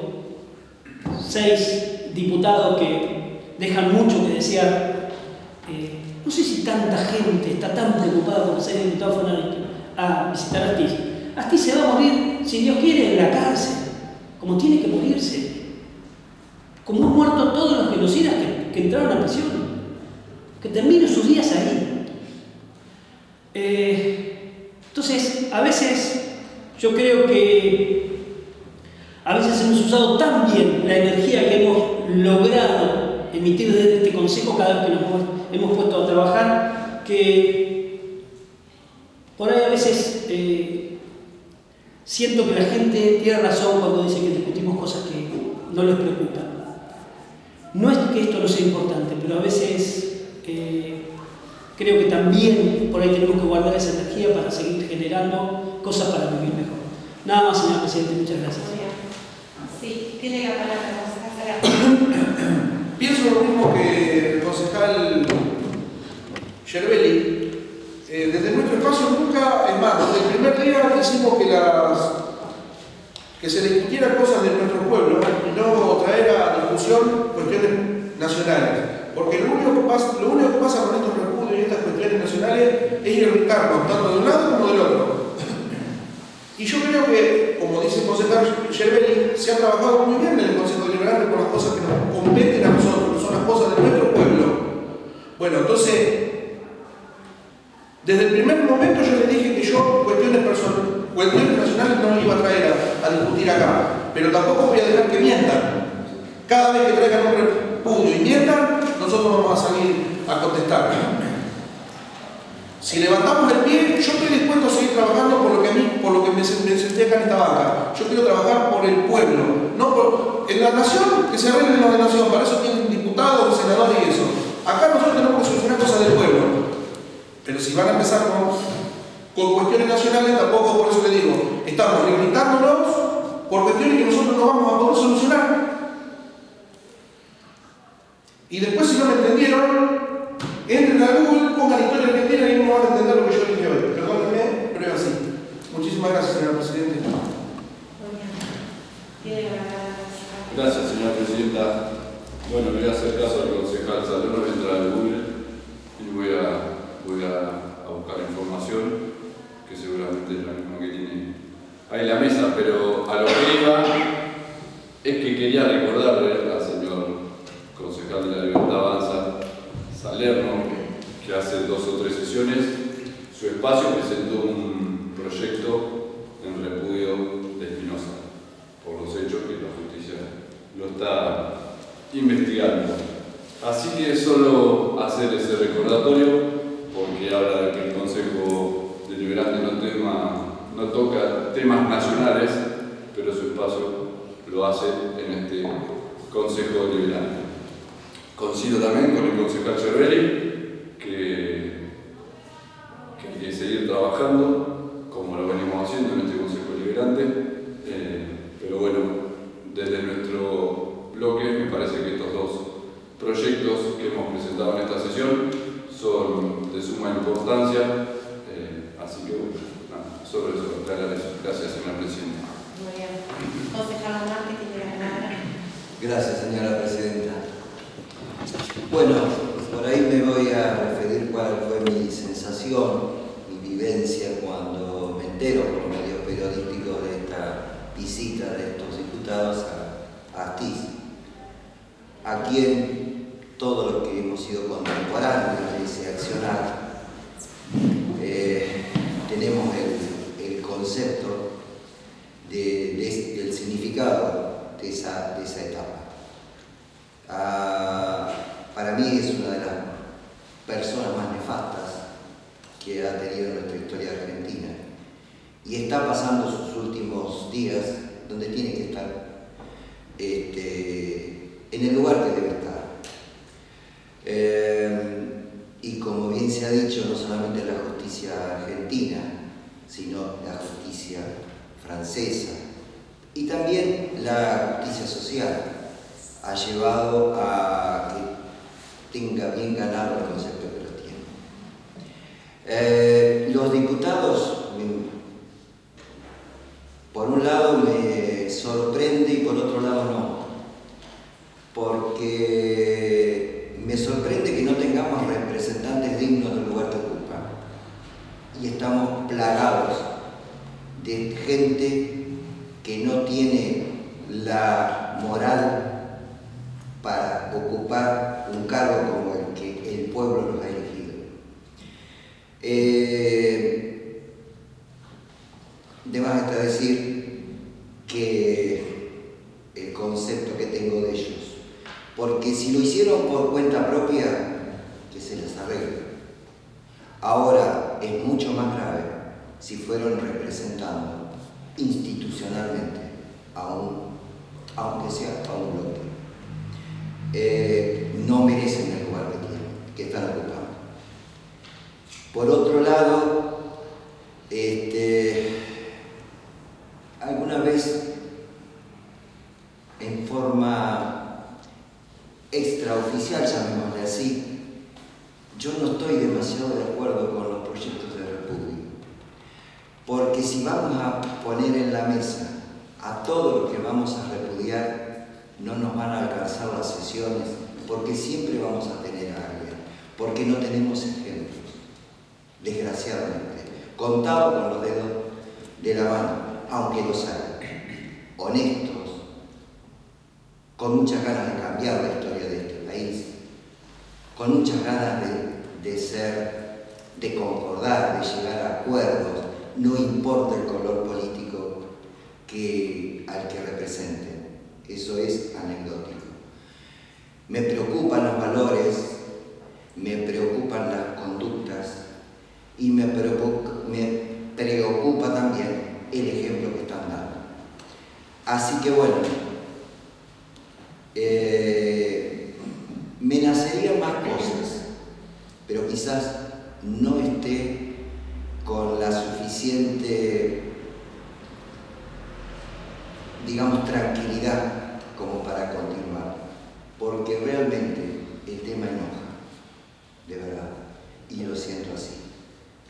E: 6 diputados que dejan mucho que desear. No sé si tanta gente está tan preocupada por ser diputado fueron a visitar a Astiz. Astiz se va a morir, si Dios quiere, en la cárcel, como tiene que morirse. Como han muerto todos los genocidas que entraron a prisión. Que terminen sus días ahí. Entonces, a veces yo creo que a veces hemos usado tan bien la energía que hemos logrado emitir desde este Consejo cada vez que nos hemos puesto a trabajar, que por ahí a veces siento que la gente tiene razón cuando dice que discutimos cosas que no les preocupan. No es que esto no sea importante, pero a veces creo que también por ahí tenemos que guardar esa energía para seguir generando cosas para vivir mejor. Nada más, señor presidente, muchas gracias.
A: Sí, tiene la palabra el concejal.
J: Pienso lo mismo que el concejal Yerbeli. Desde nuestro espacio nunca, es más, desde el primer día quisimos que se discutiera cosas de nuestro pueblo y no traer a discusión cuestiones nacionales. Porque lo único que pasa con estos repudios y estas cuestiones nacionales es irritarnos, tanto de un lado como del otro. Y yo creo que, como dice el concejal Yerbeli, se ha trabajado muy bien en el Consejo Deliberante por las cosas que nos competen a nosotros, que son las cosas de nuestro pueblo. Bueno, entonces, desde el primer momento yo les dije que yo cuestiones nacionales no las iba a traer a discutir acá, pero tampoco voy a dejar que mientan. Cada vez que traigan un repudio y mientan, nosotros vamos a salir a contestar. Si levantamos el pie, yo estoy dispuesto a seguir trabajando por lo que me senté acá en esta banca. Yo quiero trabajar por el pueblo, no en la nación, que se arreglen la nación, para eso tienen diputados, senadores y eso. Acá nosotros tenemos que solucionar cosas del pueblo. Pero si van a empezar con cuestiones nacionales, tampoco, por eso le digo, estamos irritándonos por cuestiones que nosotros no vamos a poder solucionar. Y después, si no me entendieron, entren a Google, pongan historia argentina y no van a entender lo que yo dije hoy. Perdónenme, pero es así. Muchísimas gracias, señor presidente.
C: Gracias, señora presidenta. Bueno, le voy a hacer caso al concejal Salero, voy a entrar a Google y voy a buscar información que seguramente es la misma que tiene ahí en la mesa, pero a lo que iba es que quería recordarle al señor concejal de la Libertad Avanza, Salerno, que hace 2 o 3 sesiones, su espacio presentó un proyecto en repudio de Espinosa por los hechos que la justicia lo está investigando. Así que solo hacer ese recordatorio, porque habla de que el Consejo Deliberante no toca temas nacionales, pero su espacio lo hace en este Consejo Deliberante. Coincido también con el concejal Cervelli que hay que seguir trabajando como lo venimos haciendo en este Consejo Deliberante, pero bueno, desde nuestro bloque me parece que estos 2 proyectos que hemos presentado en esta sesión son de suma importancia, así que bueno, nada, solo eso, gracias señora Presidenta.
A: Muy bien. Concejal Márquez tiene la palabra.
H: Gracias, señora Presidenta. Bueno, por ahí me voy a referir cuál fue mi sensación, mi vivencia cuando me entero por los medios periodísticos de esta visita de estos diputados a Astiz, a quien todos los que hemos sido contemporáneos de ese accionar tenemos el concepto del significado de esa etapa. Para mí es una de las personas más nefastas que ha tenido nuestra historia argentina y está pasando sus últimos días donde tiene que estar, en el lugar que debe estar. Y como bien se ha dicho, no solamente la justicia argentina, sino la justicia francesa y también la justicia social ha llevado a que tenga bien ganado el concepto que lo tiene. Los diputados, por un lado me sorprende y por otro lado no, porque me sorprende que no tengamos representantes dignos del lugar que ocupan y estamos plagados de gente que no tiene la moral para ocupar un cargo como el que el pueblo los ha elegido. De más está decir que el concepto que tengo de ellos, porque si lo hicieron por cuenta propia, que se les arregle. Ahora es mucho más grave si fueron representando institucionalmente aunque sea a un bloque. No merecen el lugar que están ocupando. Por otro lado, alguna vez en forma extraoficial, llamémosle así, yo no estoy demasiado de acuerdo con los proyectos de repudio, porque si vamos a poner en la mesa a todo lo que vamos a repudiar, no nos van a alcanzar las sesiones, porque siempre vamos a tener a alguien, porque no tenemos ejemplos, desgraciadamente, contados con los dedos de la mano, aunque los hay, honestos, con muchas ganas de cambiar la historia de este país, con muchas ganas de concordar, de llegar a acuerdos, no importa el color político al que representen. Eso es anecdótico. Me preocupan los valores, me preocupan las conductas y me preocupa también el ejemplo que están dando. Así que bueno, me nacerían más cosas, pero quizás no esté con la suficiente, digamos, tranquilidad como para continuar, porque realmente el tema enoja, de verdad, y lo siento así.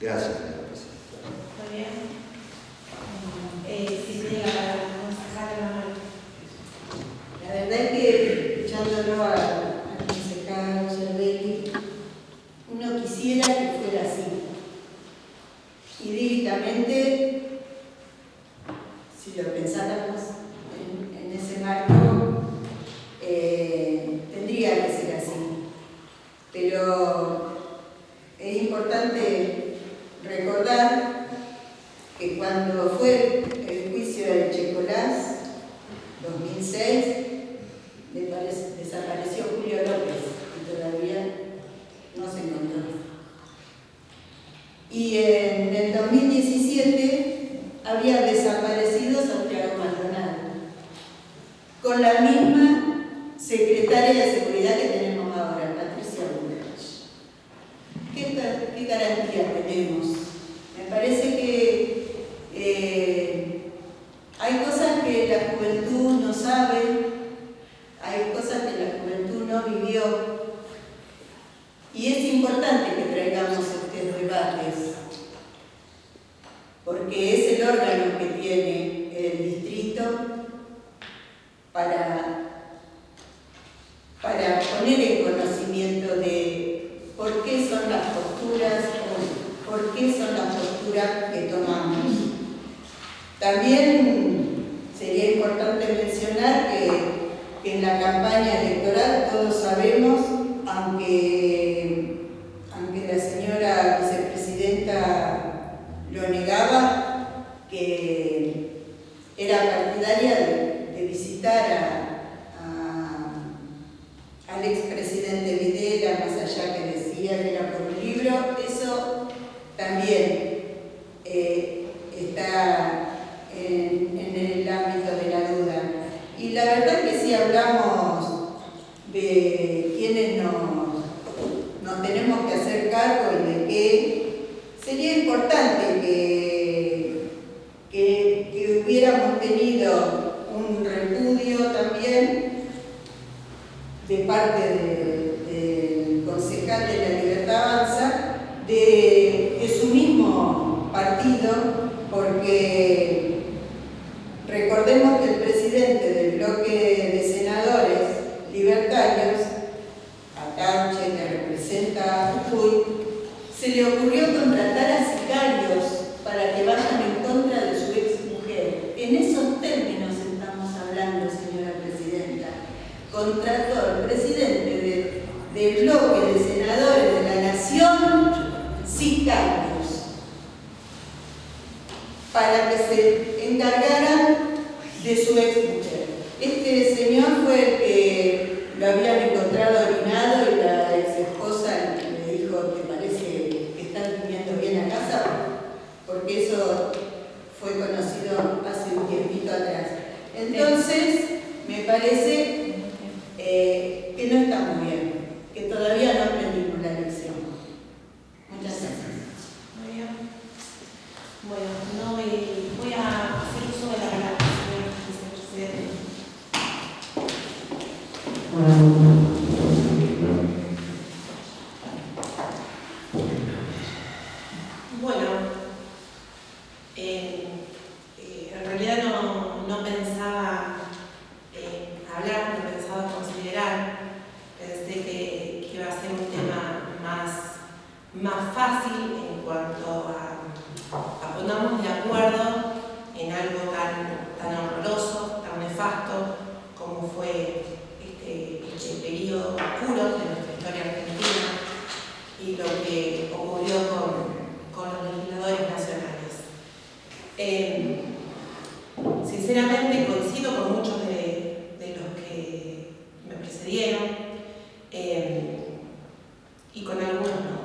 H: Gracias, señora presidenta.
A: Muy bien. Si tiene la palabra, concejal.
I: La verdad es que, escuchándolo al concejal Cervelli, uno quisiera que fuera así. Idílicamente, si lo pensáramos en ese marco, tendría pero es importante recordar que cuando fue el juicio de Checolás, 2006, desapareció Julio López y todavía no se encontró. Y en el 2017 había desaparecido Santiago Maldonado, con la misma secretaria de Seguridad que tenemos ahora, Patricia Bullrich. ¿Qué garantía tenemos? Me parece que hay cosas que la juventud no sabe, hay cosas que la juventud no vivió, y es importante que traigamos estos debates, porque es el órgano que tiene el distrito para poner en conocimiento de por qué son las posturas o por qué son las posturas que tomamos. También sería importante mencionar que en la campaña electoral todos sabemos, aunque la señora vicepresidenta lo negaba, que era partidaria de visitar al expresidente Videla, más allá que decía que era por un libro. Eso también está en el ámbito de la duda. Y la verdad que si hablamos de quienes nos tenemos que hacer cargo y de qué, sería importante que hubiéramos tenido un repudio también de parte del concejal de la Libertad Avanza, de su mismo partido, porque recordemos que el presidente del bloque de senadores libertarios, Atache, que representa a Jujuy, se le ocurrió contratar a sicarios para que vayan en contra de su ex mujer. En esos términos estamos hablando, señora presidenta. Contrató al presidente del bloque de senadores de la Nación sicarios para que se encargaran de su ex mujer. Este señor fue el que lo habían encontrado orinado y la ex esposa le dijo: ¿te parece que estás viviendo bien a casa? Porque eso fue conocido hace un tiempito atrás. Entonces, me parece que no estamos bien, que todavía no aprendimos la lección. Muchas gracias.
A: Muy bien. Bueno, voy a hacer uso de la palabra, señor vicepresidente. Bueno, en realidad no pensaba hablar, no pensaba considerar. Pensé que iba a ser un tema más fácil en cuanto a ponernos de acuerdo en algo tan horroroso, tan nefasto como fue este periodo oscuro de nuestra historia argentina y lo que ocurrió con los legisladores nacionales. Sinceramente coincido con muchos de los que me precedieron y con algunos no.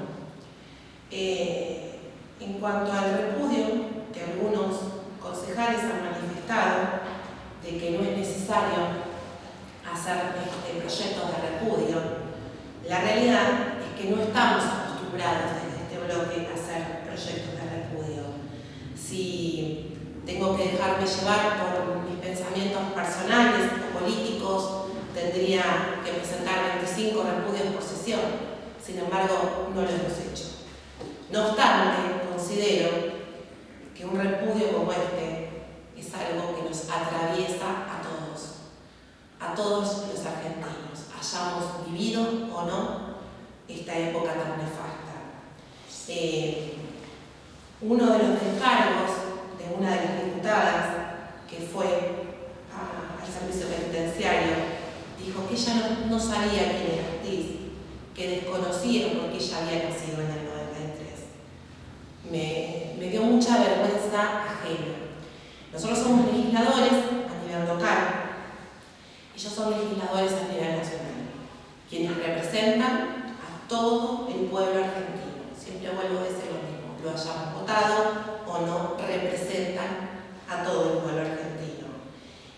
A: En cuanto al repudio que algunos concejales han manifestado de que no es necesario hacer proyectos de repudio, la realidad es que no estamos acostumbrados desde este bloque a hacer proyectos de repudio. Si tengo que dejarme llevar por mis pensamientos personales o políticos, tendría que presentar 25 repudios por sesión. Sin embargo, no lo hemos hecho. No obstante, considero que un repudio como este es algo que nos atraviesa a todos los argentinos, hayamos vivido o no esta época tan nefasta. Uno de los descargos de una de las diputadas que fue al servicio penitenciario dijo que ella no sabía quién era Ortiz, que desconocía porque ella había nacido en el 93. Me dio mucha vergüenza ajena. Nosotros somos legisladores a nivel local, ellos son legisladores a nivel nacional, quienes representan a todo el pueblo argentino. Siempre vuelvo a decir lo mismo, lo hayamos votado o no, representan a todo el pueblo argentino.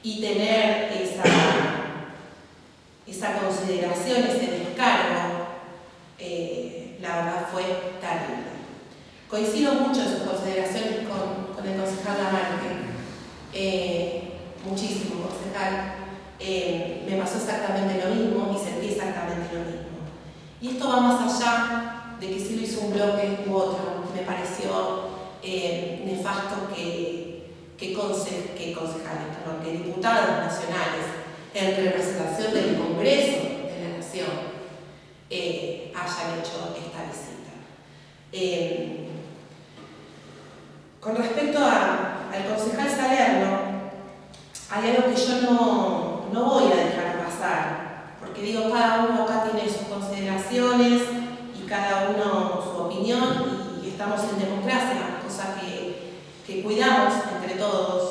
A: Y tener esa consideración, ese descargo, la verdad fue terrible. Coincido mucho en sus consideraciones con el concejal Lamarque. Muchísimo, concejal. Me pasó exactamente lo mismo y sentí exactamente lo mismo. Y esto va más allá de que si lo hizo un bloque u otro. Me pareció nefasto que concejales, que diputados nacionales en representación del Congreso de la Nación hayan hecho esta visita. Con respecto al concejal Salerno, hay algo que yo no voy a dejar pasar, porque digo, cada uno acá tiene sus consideraciones y cada uno su opinión y estamos en democracia, cosa que cuidamos entre todos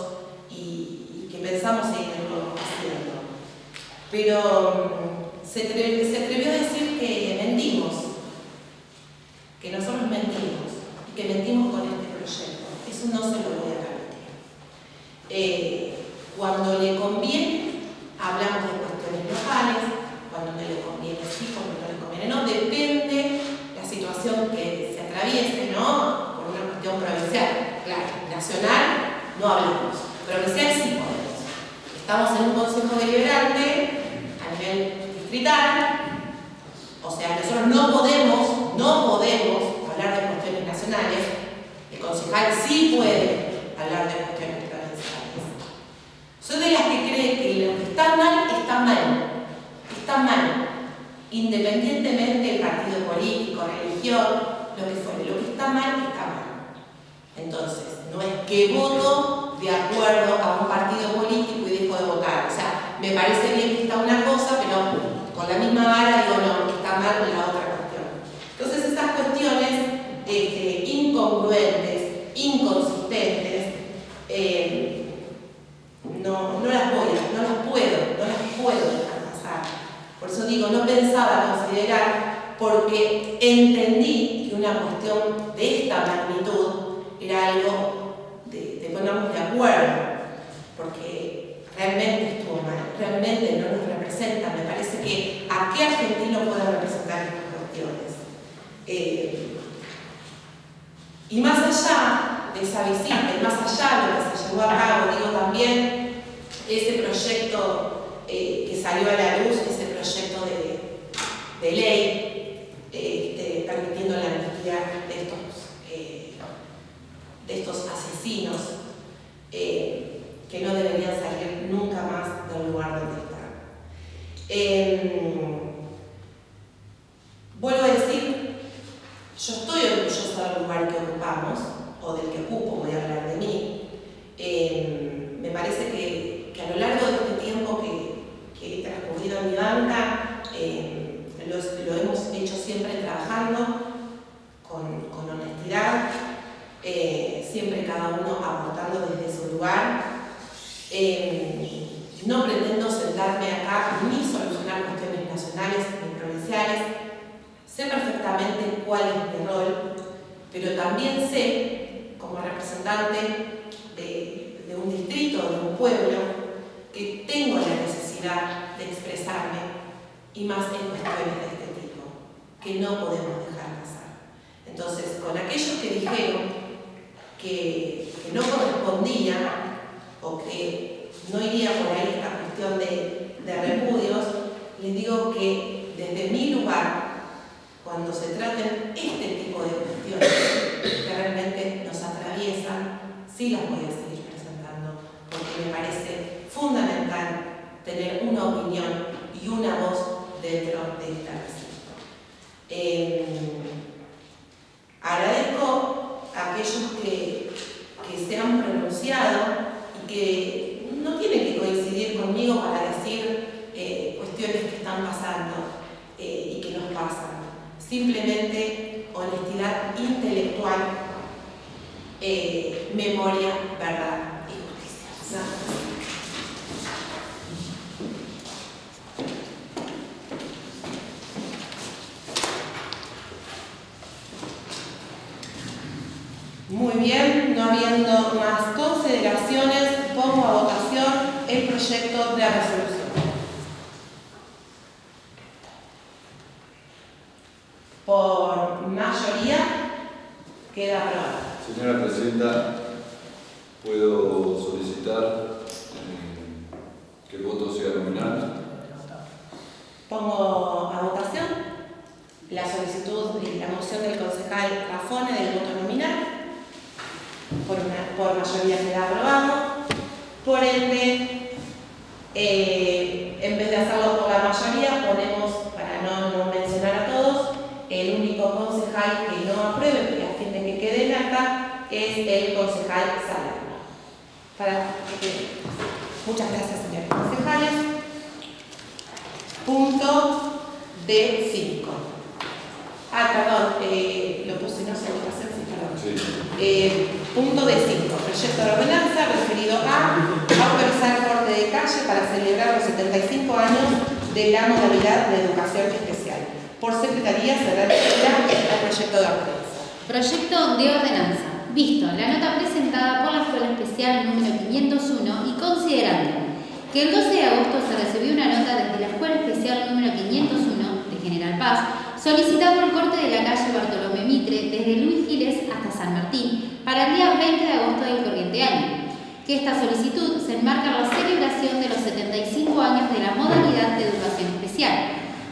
A: y que pensamos seguirlo haciendo. Pero se atrevió a decir que mentimos, que nosotros mentimos y que mentimos con este proyecto. Eso no se lo voy a permitir. Cuando le conviene, hablamos de cuestiones locales, cuando no le conviene sí, cuando no le conviene no, depende la situación que se atraviese, ¿no? Por una cuestión provincial. Claro, nacional no hablamos, provincial sí podemos. Estamos en un consejo deliberante a nivel distrital, o sea, nosotros no podemos hablar de cuestiones nacionales. El concejal sí puede hablar de cuestiones provinciales. Soy de las que cree que lo que está mal, está mal. Está mal. Independientemente del partido político, religión, lo que fuere. Lo que está mal, está mal. Entonces, no es que voto de acuerdo a un partido político y dejo de votar. O sea, me parece bien que está una cosa, pero con la misma vara digo, no, que está mal la otra cuestión. Entonces, esas cuestiones incongruentes, inconsistentes, no las puedo dejar pasar. Por eso digo, no pensaba considerar, porque entendí que una cuestión de esta magnitud era algo de ponernos de acuerdo, porque realmente estuvo mal, realmente no nos representa. Me parece que ¿a qué argentino puede representar estas cuestiones? Y más allá de esa visita, y más allá de lo que se llevó a cabo, digo también ese proyecto que salió a la luz, ese proyecto de ley permitiendo la amnistía de estos asesinos que no deberían salir nunca más del lugar donde están. Vuelvo a decir, yo estoy orgullosa del lugar que ocupamos, o del que ocupo, voy a hablar de mí. Me parece que a lo largo de este tiempo que he transcurrido en mi banca, lo hemos hecho siempre trabajando con honestidad, siempre cada uno aportando desde su lugar. No pretendo sentarme acá ni solucionar cuestiones nacionales ni provinciales. Sé perfectamente cuál es mi rol, pero también sé, como representante de un distrito, de un pueblo, que tengo la necesidad de expresarme, y más en cuestiones de este tipo, que no podemos dejar pasar. Entonces, con aquellos que dijeron que no correspondía o que no iría por ahí esta cuestión de repudios, les digo que desde mi lugar, cuando se traten este tipo de cuestiones que realmente nos atraviesan, sí las voy a seguir presentando, porque me parece fundamental tener una opinión y una voz dentro de esta recinto. Agradezco a aquellos que se han pronunciado y que no tienen que coincidir conmigo para decir cuestiones que están pasando y que nos pasan. simplemente honestidad intelectual, memoria, verdad y justicia. Nada más. Muy bien, no habiendo más consideraciones, pongo a votación el proyecto de resolución. Por mayoría, queda aprobado.
C: Señora Presidenta, ¿puedo solicitar que el voto sea nominal?
A: Pongo a votación la solicitud y la moción del concejal Rafone del voto nominal. Por mayoría queda aprobado. Por ende, en vez de hacerlo por la mayoría, ponemos, para no mencionar a todos, el único concejal que no apruebe, a fin de que quede en acta, es el concejal Salerno. Muchas gracias, señores concejales. Punto D5. Perdón, lo puse, no sé, votación, sí, perdón.
C: Sí.
A: Punto D5. Proyecto de ordenanza referido a autorizar corte de calle para celebrar los 75 años de la modalidad de educación especial. Por secretaría se realizará el proyecto de ordenanza.
B: Proyecto de ordenanza. Visto la nota presentada por la Escuela Especial número 501 y considerando que el 12 de agosto se recibió una nota desde la Escuela Especial número 501 de General Paz solicitando el corte de la calle Bartolomé Mitre desde Luis Giles hasta San Martín para el día 20 de agosto del corriente año, que esta solicitud se enmarca en la celebración de los 75 años de la modalidad de educación especial,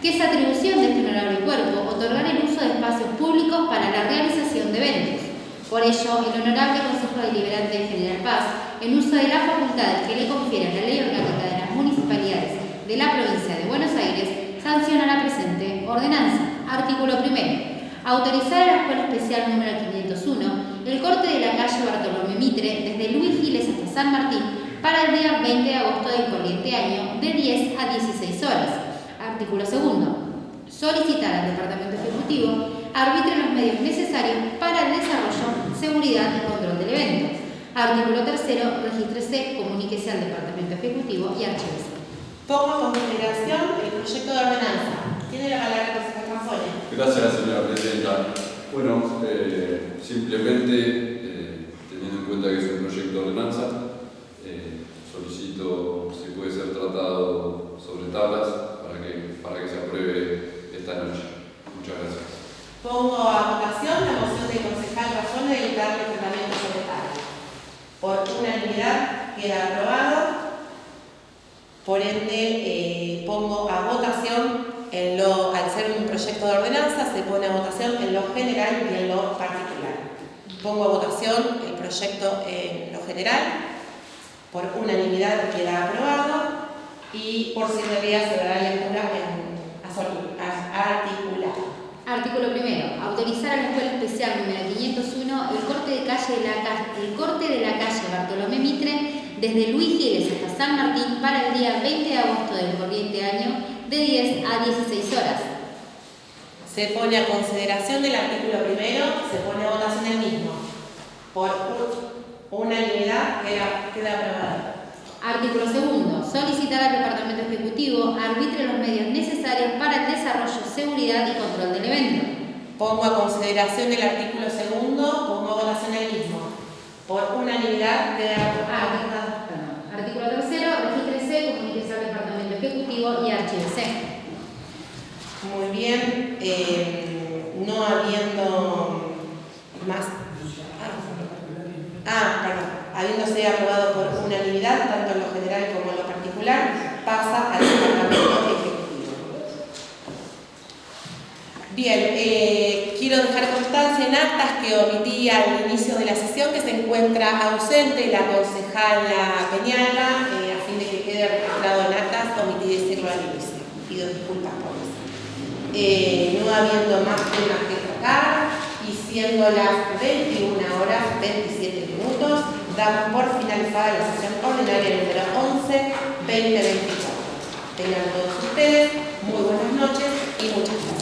B: que es atribución de este honorable cuerpo otorgar el uso de espacios públicos para la realización de eventos. Por ello, el Honorable Consejo Deliberante de General Paz, en uso de las facultades que le confiere la Ley Orgánica de las Municipalidades de la Provincia de Buenos Aires, sanciona la presente ordenanza. Artículo 1. Autorizar a la Escuela Especial número 501 el corte de la calle Bartolomé Mitre desde Luis Giles hasta San Martín para el día 20 de agosto del corriente año de 10 a 16 horas. Artículo 2. Solicitar al Departamento Ejecutivo arbitre los medios necesarios para el desarrollo, seguridad y control del evento. Artículo 3. Regístrese, comuníquese al Departamento Ejecutivo y archívese.
A: Pongo a consideración el proyecto de ordenanza. Tiene la palabra el concejal Rafone.
C: Gracias, señora Presidenta. Bueno, simplemente, teniendo en cuenta que es un proyecto de ordenanza, solicito si puede ser tratado sobre tablas para que se apruebe esta noche. Muchas gracias.
A: Pongo a votación la moción del concejal Rafone de darle tratamiento sobre tablas. Por unanimidad queda aprobado. Por ende, pongo a votación, al ser un proyecto de ordenanza, se pone a votación en lo general y en lo particular. Pongo a votación el proyecto en lo general, por unanimidad queda aprobado y por secretaría se dará lectura articulada.
B: Artículo 1. Autorizar a la Escuela Especial número 501 el corte de la calle Bartolomé Mitre desde Luis Giles hasta San Martín para el día 20 de agosto del corriente año de 10 a 16 horas.
A: Se pone a consideración del artículo 1, se pone a votación el mismo. Por unanimidad queda aprobado.
B: Artículo 2. Solicitar al Departamento Ejecutivo arbitre los medios necesarios para el desarrollo, seguridad y control del evento.
A: Pongo a consideración el artículo 2, pongo a votación el mismo. Por unanimidad queda aprobado.
B: Artículo 3. Regístrese, comuníquese al Departamento Ejecutivo y archívese.
A: Muy bien. No habiendo más. Habiéndose aprobado por unanimidad, tanto en lo general como en lo particular, pasa al Departamento Ejecutivo. Bien, quiero dejar constancia en actas que omití al inicio de la sesión que se encuentra ausente la concejala Peñala, a fin de que quede registrado en actas, omití decirlo al inicio. Pido disculpas por eso. No habiendo más temas que tratar y siendo las 21 horas 27 minutos, damos por finalizada la sesión ordinaria número 11-2024. Tengan todos ustedes muy buenas noches y muchas gracias.